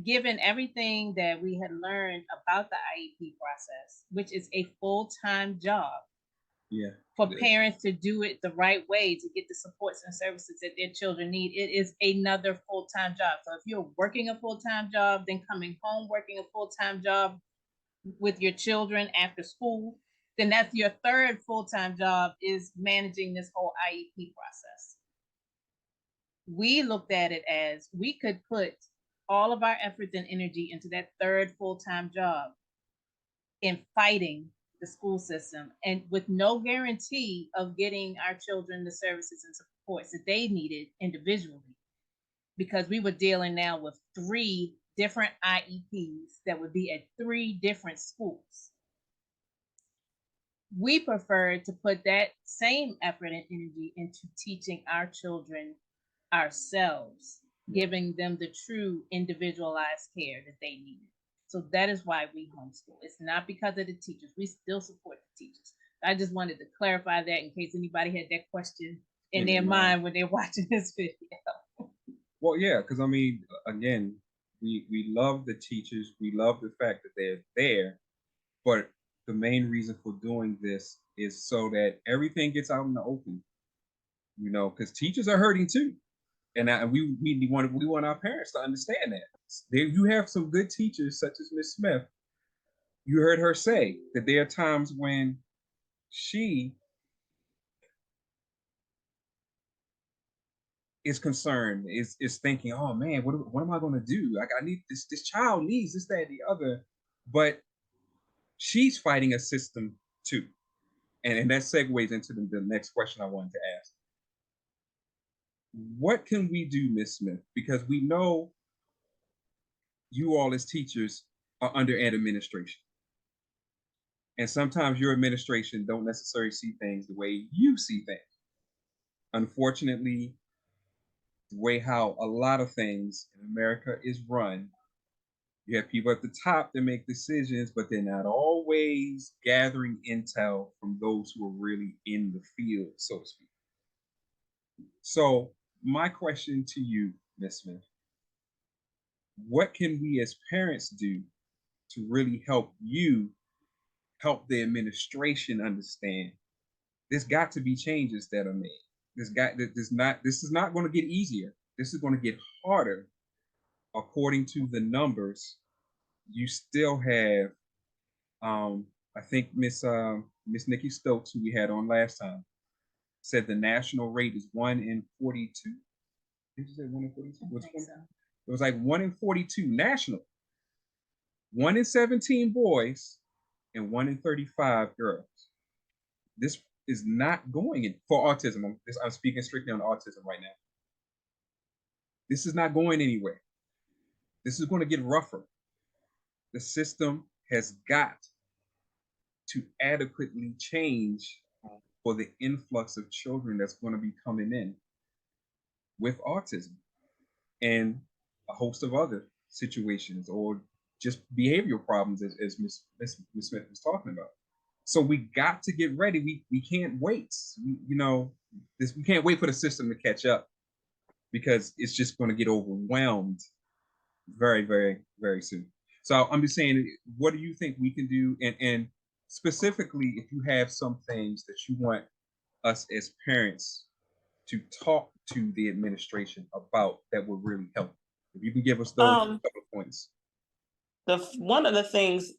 given everything that we had learned about the IEP process, which is a full-time job, for parents to do it the right way, to get the supports and services that their children need, it is another full-time job. So if you're working a full-time job, then coming home working a full-time job with your children after school, then that's your third full-time job, is managing this whole IEP process. We looked at it as we could put all of our efforts and energy into that third full-time job in fighting the school system, and with no guarantee of getting our children the services and supports that they needed individually, because we were dealing now with 3 different IEPs that would be at 3 different schools. We preferred to put that same effort and energy into teaching our children ourselves, giving them the true individualized care that they needed. So that is why we homeschool. It's not because of the teachers. We still support the teachers. I just wanted to clarify that in case anybody had that question in their mind when they're watching this video. Well, yeah, because I mean, again, we love the teachers. We love the fact that they're there, but the main reason for doing this is so that everything gets out in the open, because teachers are hurting too. And we want our parents to understand that. You have some good teachers such as Miss Smith. You heard her say that there are times when she is concerned, is thinking, oh man, what am I going to do? Like, I need this child needs this, that, and the other. But she's fighting a system too. And that segues into the next question I wanted to ask. What can we do, Miss Smith? Because we know you all as teachers are under an administration. And sometimes your administration don't necessarily see things the way you see things. Unfortunately, the way how a lot of things in America is run, you have people at the top that make decisions, but they're not always gathering intel from those who are really in the field, so to speak. So my question to you, Ms. Smith, what can we as parents do to really help the administration understand there's got to be changes that are made. This is not going to get easier. This is going to get harder. According to the numbers, you still have, I think Miss Nikki Stokes, who we had on last time, said the national rate is 1 in 42. Did you say 1 in 42? It was like 1 in 42 national. 1 in 17 boys and 1 in 35 girls. This is not going in for autism. I'm speaking strictly on autism right now. This is not going anywhere. This is going to get rougher. The system has got to adequately change for the influx of children that's going to be coming in with autism and a host of other situations or just behavioral problems, as Ms. Smith was talking about. So we got to get ready. We can't wait. We can't wait for the system to catch up because it's just going to get overwhelmed very, very, very soon. So I'm just saying, what do you think we can do? And specifically, if you have some things that you want us as parents to talk to the administration about that will really help. If you can give us those couple of points. One of the things,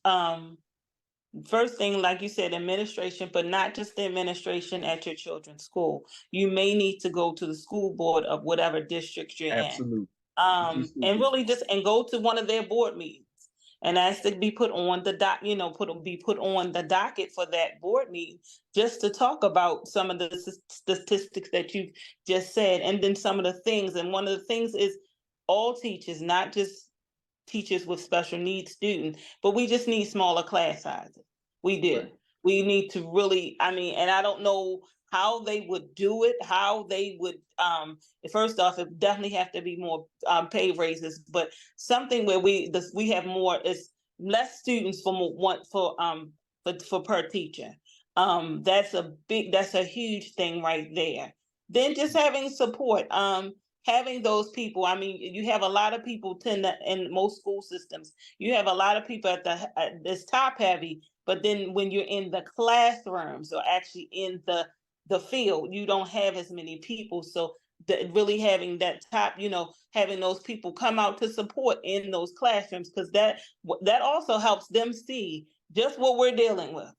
first thing, like you said, administration, but not just the administration at your children's school. You may need to go to the school board of whatever district you're Absolutely. in. And really and go to one of their board meetings and ask to be put on the put on the docket for that board meeting, just to talk about some of the statistics that you've just said, and then some of the things. And one of the things is all teachers, not just teachers with special needs students, but we just need smaller class sizes. We do. Right. We need to really, and I don't know how they would do it, how they would, first off, it definitely have to be more pay raises, but something where we have more, is less students for per teacher. That's a huge thing right there. Then just having support, having those people. You have a lot of people in most school systems, you have a lot of people at this top heavy, but then when you're in the classrooms or actually in the field, you don't have as many people. So really having that top, having those people come out to support in those classrooms, because that also helps them see just what we're dealing with.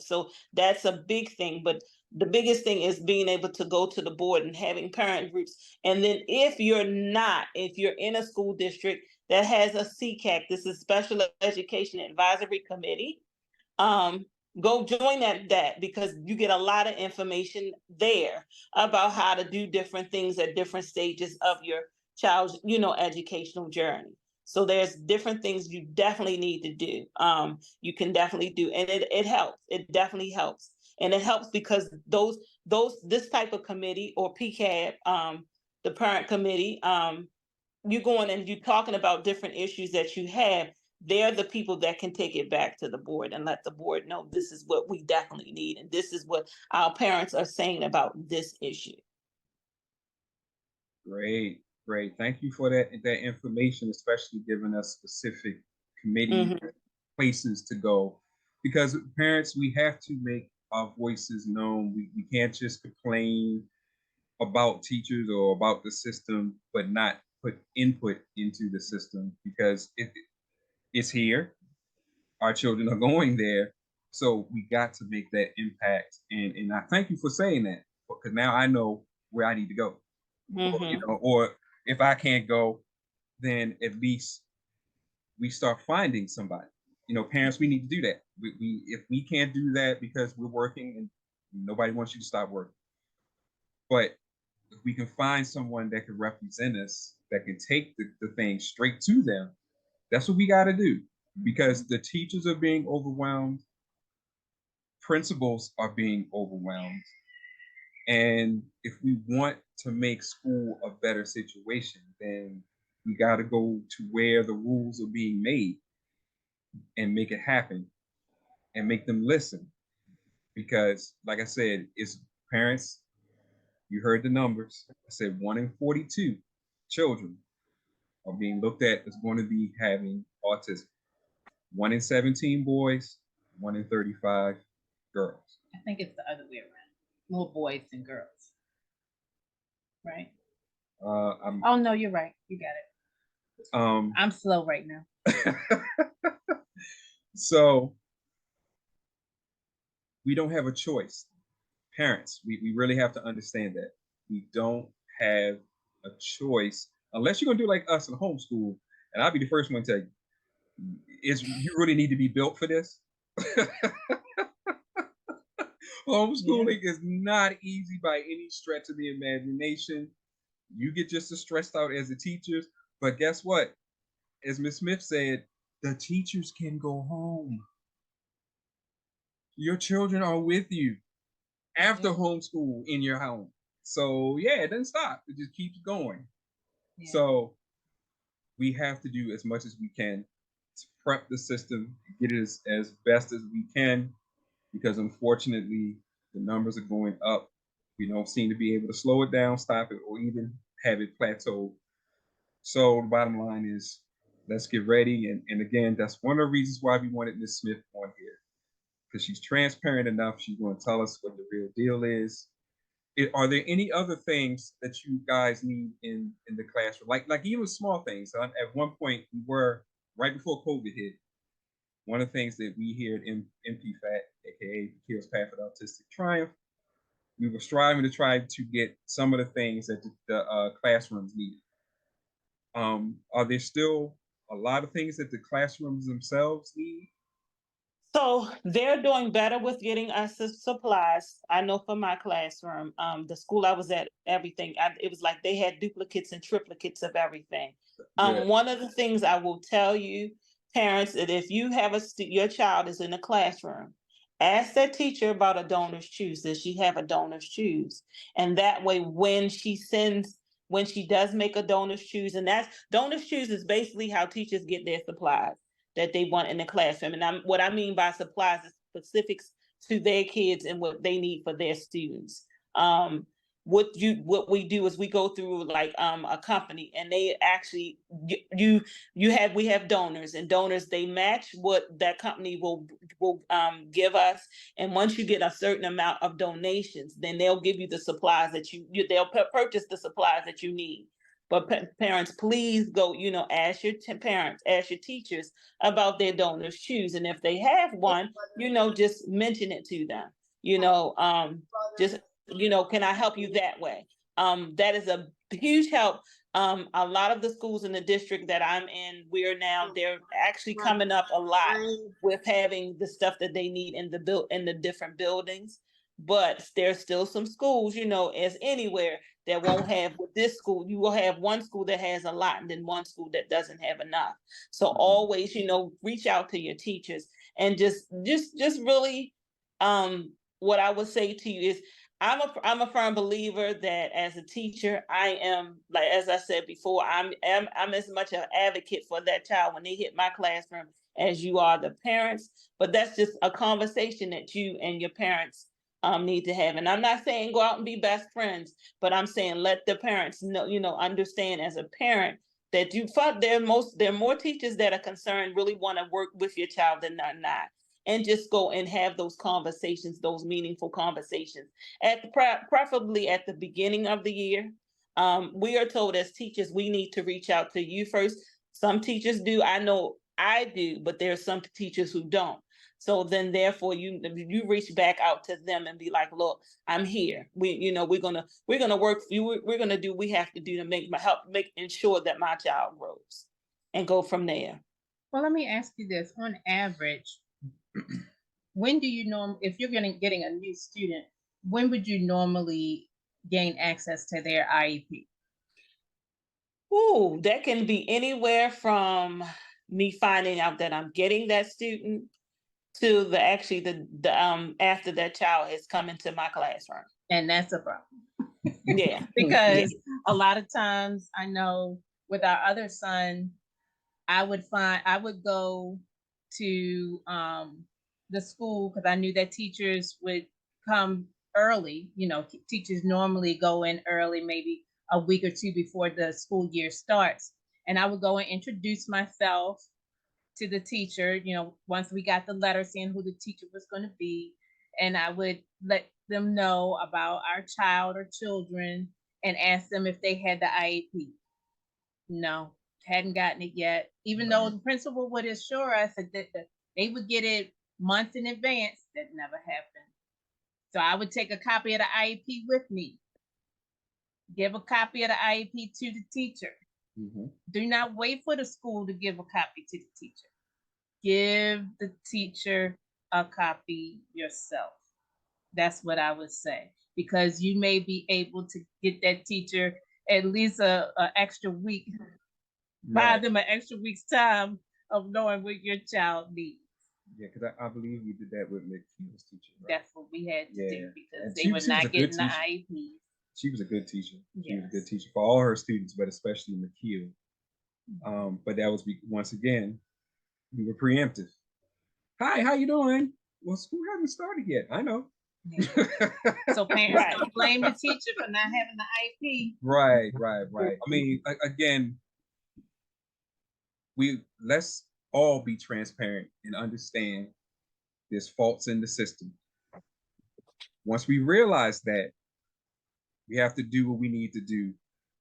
So that's a big thing. But the biggest thing is being able to go to the board and having parent groups. And then if you're in a school district that has a CCAC, this is Special Education Advisory Committee, go join that because you get a lot of information there about how to do different things at different stages of your child's, educational journey. So there's different things you definitely need to do. You can definitely do, and it helps. It definitely helps. And it helps because this type of committee or PCAB, the parent committee, you're going and you're talking about different issues that you have. They're the people that can take it back to the board and let the board know this is what we definitely need. And this is what our parents are saying about this issue. Great. Thank you for that information, especially giving us specific committee places to go. Because parents, we have to make our voices known. We can't just complain about teachers or about the system, but not put input into the system because it's here. Our children are going there. So we got to make that impact. And I thank you for saying that, because now I know where I need to go. Or if I can't go, then at least we start finding somebody. Parents, we need to do that. We if we can't do that because we're working and nobody wants you to stop working. But if we can find someone that can represent us, that can take the thing straight to them, that's what we got to do, because the teachers are being overwhelmed, principals are being overwhelmed. And if we want to make school a better situation, then we got to go to where the rules are being made and make it happen and make them listen. Because, like I said, it's parents, you heard the numbers. I said 1 in 42 children are being looked at as going to be having autism. 1 in 17 boys, 1 in 35 girls. I think it's the other way around. More boys than girls. Right? Oh no, you're right. You got it. I'm slow right now. So we don't have a choice. Parents, we really have to understand that. We don't have a choice unless you're gonna do like us in homeschool. And I'll be the first one to tell you, you really need to be built for this. Homeschooling is not easy by any stretch of the imagination. You get just as stressed out as the teachers, but guess what? As Ms. Smith said, the teachers can go home. Your children are with you after homeschool in your home. So yeah, it doesn't stop. It just keeps going. Yeah. So we have to do as much as we can to prep the system, get it as best as we can, because unfortunately the numbers are going up. We don't seem to be able to slow it down, stop it, or even have it plateau. So the bottom line is, let's get ready. And again, that's one of the reasons why we wanted Ms. Smith on here, because she's transparent enough. She's going to tell us what the real deal is. Are there any other things that you guys need in the classroom? Like even small things. At one point, we were, right before COVID hit, one of the things that we here at MPFAT, aka Kills Path of Autistic Triumph, we were striving to try to get some of the things that the classrooms needed. Are there still a lot of things that the classrooms themselves need? So they're doing better with getting us the supplies. I know for my classroom, the school I was at, everything, it was like they had duplicates and triplicates of everything. One of the things I will tell you, parents, that if you have your child is in a classroom, ask that teacher about a donor's choose. Does she have a donor's choose? And that way, when she does make a donor's choose, and that's donor's choose is basically how teachers get their supplies that they want in the classroom. And what I mean by supplies is specifics to their kids and what they need for their students. What we do is we go through like a company, and they actually we have donors, and donors, they match what that company will give us. And once you get a certain amount of donations, then they'll give you the supplies that they'll purchase the supplies that you need. But parents, please go, ask your parents, ask your teachers about their donors choose. And if they have one, just mention it to them. Can I help you that way? That is a huge help. A lot of the schools in the district that I'm in, they're actually coming up a lot with having the stuff that they need in the different buildings. But there's still some schools, as anywhere, that won't have. With this school, you will have one school that has a lot, and then one school that doesn't have enough. So always, reach out to your teachers, and just really, what I would say to you is, I'm a firm believer that as a teacher, I am, like, as I said before, I'm as much an advocate for that child when they hit my classroom as you are the parents. But that's just a conversation that you and your parents need to have. And I'm not saying go out and be best friends, but I'm saying let the parents know, understand as a parent that there are more teachers that are concerned, really want to work with your child than are not. and just go and have those conversations, those meaningful conversations preferably at the beginning of the year. We are told as teachers, we need to reach out to you first. Some teachers do. I know I do, but there are some teachers who don't. So then therefore you reach back out to them and be like, look, I'm here. We're gonna work for you. We're gonna do what we have to do to ensure that my child grows and go from there. Well, let me ask you this. On average, when do you if you're getting a new student, when would you normally gain access to their IEP? Ooh, that can be anywhere from me finding out that I'm getting that student to the after that child has come into my classroom. And that's a problem. Yeah. Because a lot of times I know with our other son, I would go to the school because I knew that teachers would come early. Teachers normally go in early, maybe a week or two before the school year starts. And I would go and introduce myself to the teacher, once we got the letter saying who the teacher was going to be. And I would let them know about our child or children and ask them if they had the IEP. No, hadn't gotten it yet. Even though the principal would assure us that they would get it months in advance, that never happened. So I would take a copy of the IEP with me, give a copy of the IEP to the teacher. Mm-hmm. Do not wait for the school to give a copy to the teacher. Give the teacher a copy yourself. That's what I would say, because you may be able to get that teacher at least a extra week, buy them an extra week's time of knowing what your child needs. Yeah, because I believe we did that with McKeel's teacher. Right? That's what we had to do, because they were not getting the IEPs. She was a good teacher. She was a good teacher for all her students, but especially McKeel. But that was, once again, we were preemptive. Hi, how you doing? Well, school hasn't started yet. I know. Yeah. So parents don't blame the teacher for not having the IEP. Right. I mean, again, let's all be transparent and understand there's faults in the system. Once we realize that, we have to do what we need to do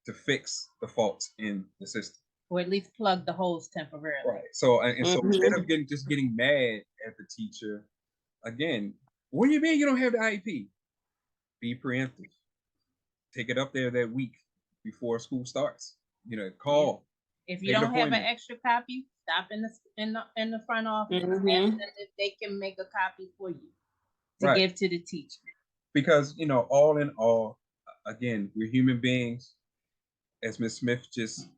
to fix the faults in the system. Or at least plug the holes temporarily. Right. So, so instead of getting mad at the teacher, again, what do you mean you don't have the IEP? Be preemptive. Take it up there that week before school starts. Call. If you don't have an extra copy, stop in the front office and ask them if they can make a copy for you to give to the teacher. Because all in all, again, we're human beings, as Ms. Smith just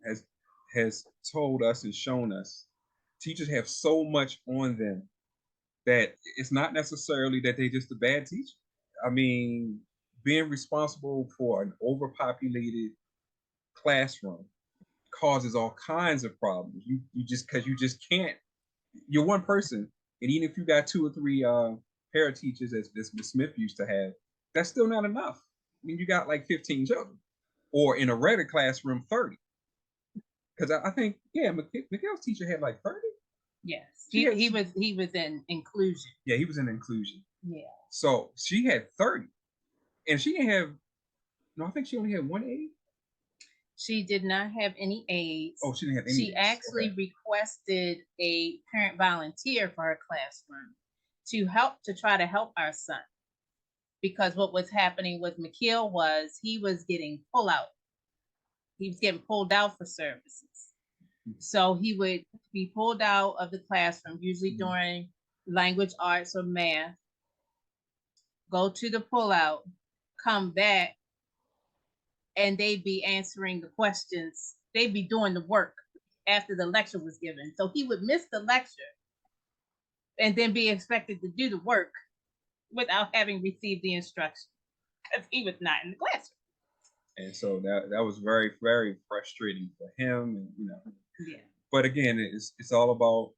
has told us and shown us. Teachers have so much on them that it's not necessarily that they're just a bad teacher. I mean, being responsible for an overpopulated classroom causes all kinds of problems. You just can't. You're one person, and even if you got 2 or 3 para teachers, as Ms. Smith used to have, that's still not enough. I mean, you got like 15 children, or in a regular classroom, 30. Because I think, Miguel's teacher had like 30. Yes, he was in inclusion. Yeah, he was in inclusion. Yeah. So she had 30, and she didn't have. No, I think she only had 1 aide. She did not have any aides. Oh, she didn't have any. She actually requested a parent volunteer for her classroom to try to help our son, because what was happening with McKeel was he was getting He was getting pulled out for services. So he would be pulled out of the classroom, usually during language arts or math, go to the pullout, come back, and they'd be answering the questions. They'd be doing the work after the lecture was given. So he would miss the lecture and then be expected to do the work without having received the instruction, because he was not in the classroom. And so that was very, very frustrating for him, and Yeah. But again, it's all about,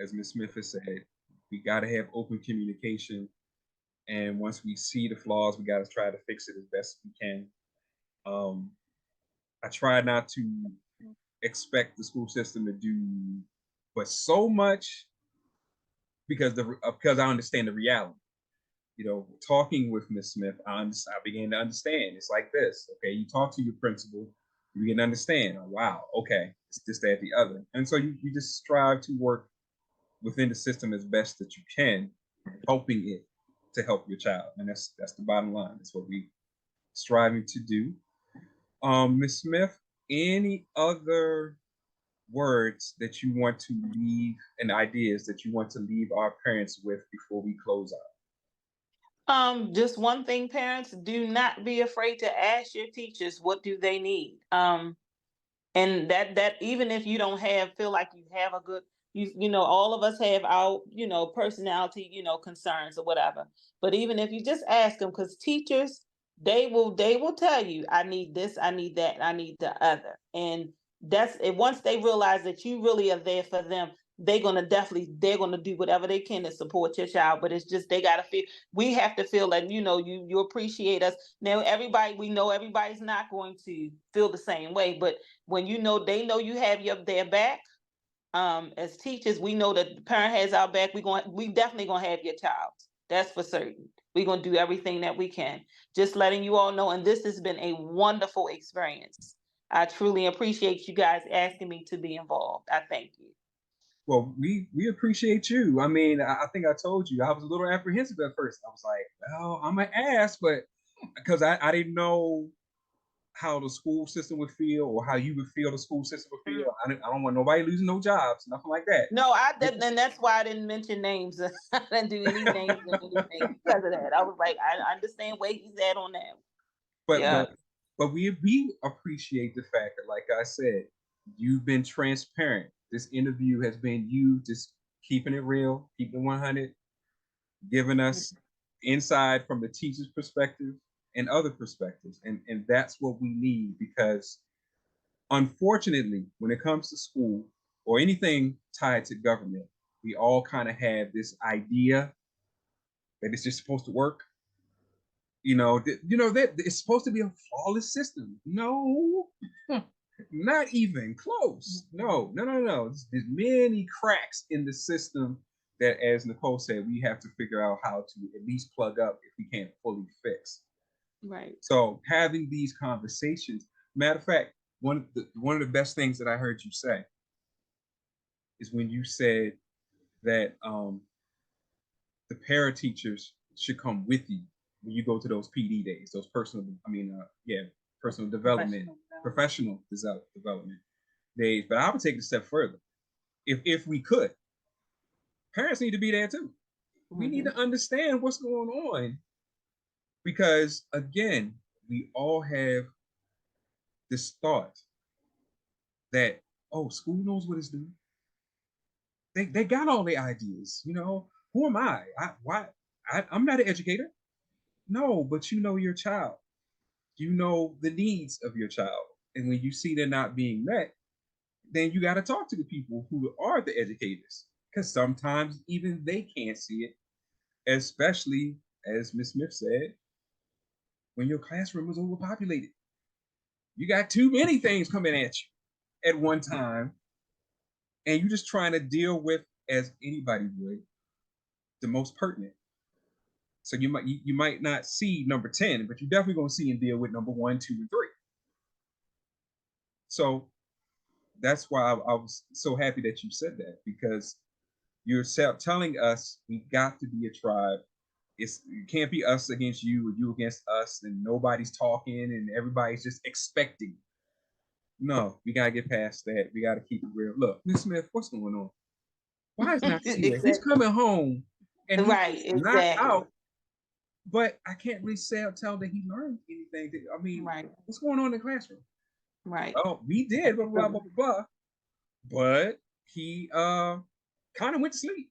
as Ms. Smith has said, we got to have open communication, and once we see the flaws, we got to try to fix it as best we can. I try not to expect the school system to do but so much, because I understand the reality. You know, talking with Miss Smith, I began to understand. It's like this. Okay, you talk to your principal, you begin to understand. Oh, wow, okay, it's this, that, the other. And so you just strive to work within the system as best that you can, helping it to help your child. And that's the bottom line. That's what we striving to do. Ms. Smith, any other words that you want to leave and ideas that you want to leave our parents with before we close out? Just one thing, parents, do not be afraid to ask your teachers what do they need. And that even if you don't feel like you have a good, you know, all of us have our, you know, personality, you know, concerns or whatever. But even if you just ask them, because teachers, they will tell you, I need this, I need that, I need the other. And that's it. Once they realize that you really are there for them, they're gonna do whatever they can to support your child. But it's just they gotta feel, we have to feel that, you know, you appreciate us. Now we know everybody's not going to feel the same way, but when you know they know you have their back, as teachers, we know that the parent has our back. We definitely gonna have your child. That's for certain. We're gonna do everything that we can. Just letting you all know, and this has been a wonderful experience. I truly appreciate you guys asking me to be involved. I thank you. Well, we appreciate you. I mean, I think I told you I was a little apprehensive at first. I was like, well, I'm gonna ask, but because I didn't know how the school system would feel or how you would feel the school system would feel. I don't want nobody losing no jobs, nothing like that. No, and that's why I didn't mention names. I didn't do any names or anything because of that. I was like, I understand where he's at on that. But Yeah. but we appreciate the fact that, like I said, you've been transparent. This interview has been you just keeping it real, keeping it 100, giving us insight from the teacher's perspective and other perspectives. And that's what we need, because unfortunately, when it comes to school or anything tied to government, we all kind of have this idea that it's just supposed to work. That it's supposed to be a flawless system. No, not even close. No. There's many cracks in the system that, as Nicole said, we have to figure out how to at least plug up if we can't fully fix. Right. So having these conversations, matter of fact, one of the best things that I heard you say is when you said that the para teachers should come with you when you go to those PD days, those personal development, professional development days. But I would take it a step further. If we could, parents need to be there too. We need to understand what's going on, because again, we all have this thought that, oh, school knows what it's doing. They got all the ideas. Who am I? I'm not an educator. No, but you know your child. You know the needs of your child. And when you see they're not being met, then you got to talk to the people who are the educators, because sometimes even they can't see it, especially, as Ms. Smith said, when your classroom is overpopulated. You got too many things coming at you at one time, and you're just trying to deal with, as anybody would, the most pertinent. So you might not see number 10, but you're definitely going to see and deal with number 1, 2, and 3. So that's why I was so happy that you said that, because you're telling us we got to be a tribe. It can't be us against you or you against us, and nobody's talking and everybody's just expecting. No, we got to get past that. We got to keep it real. Look, Ms. Smith, what's going on? Why is not here? Exactly. He's coming home and he's not out. But I can't really tell that he learned anything. I mean, what's going on in the classroom? Right. Oh, we did, blah, blah, blah, blah, blah. But he kind of went to sleep.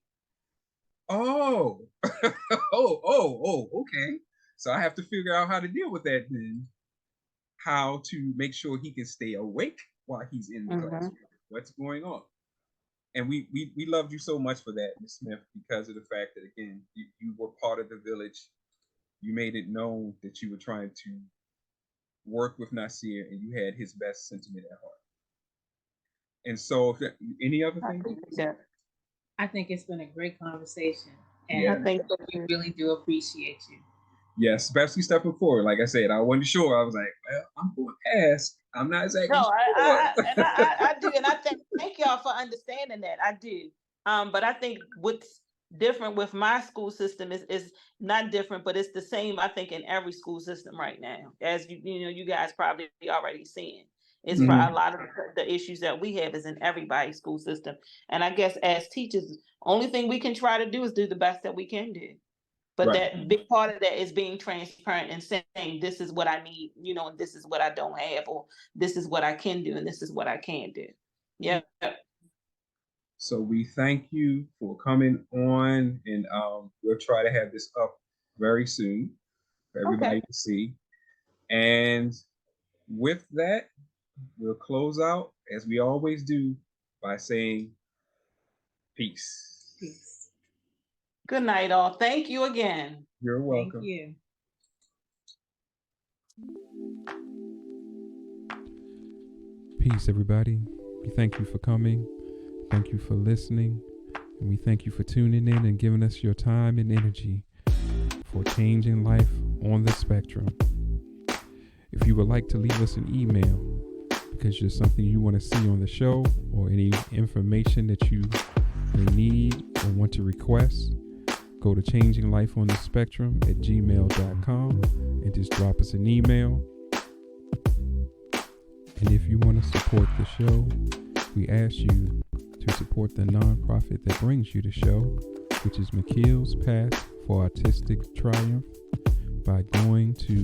Oh, okay. So I have to figure out how to deal with that then. How to make sure he can stay awake while he's in the classroom. What's going on? And we loved you so much for that, Ms. Smith, because of the fact that, again, you were part of the village. You made it known that you were trying to work with Nasir and you had his best sentiment at heart. And so, any other things? I think it's been a great conversation. And Yeah. I think we really do appreciate you. Yes, especially stepping forward. Like I said, I wasn't sure. I was like, well, I'm going to ask. I'm not exactly no, sure. I do, and I thank y'all for understanding that. I do. But I think what's different with my school system is not different, but it's the same. I think in every school system right now, as you guys probably already seeing. It's Mhm. a lot of the issues that we have is in everybody's school system, and I guess as teachers, only thing we can try to do is do the best that we can do. But Right. that big part of that is being transparent and saying, this is what I need, and this is what I don't have, or this is what I can do, and this is what I can't do. Yeah. So we thank you for coming on, and we'll try to have this up very soon for everybody to see. And with that, we'll close out as we always do by saying peace. Peace. Good night, all. Thank you again. You're welcome. Thank you. Peace, everybody. We thank you for coming. Thank you for listening. And we thank you for tuning in and giving us your time and energy for changing life on the spectrum. If you would like to leave us an email because there's something you want to see on the show or any information that you may need or want to request, go to changinglifeonthespectrum@gmail.com and just drop us an email. And if you want to support the show, we ask you to support the nonprofit that brings you the show, which is McKeel's Path for Autistic Triumph, by going to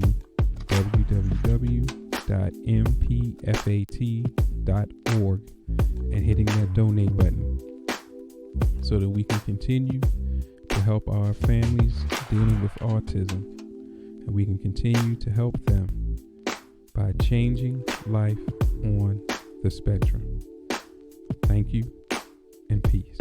www.mpfat.org and hitting that donate button so that we can continue to help our families dealing with autism, and we can continue to help them by changing life on the spectrum. Thank you and peace.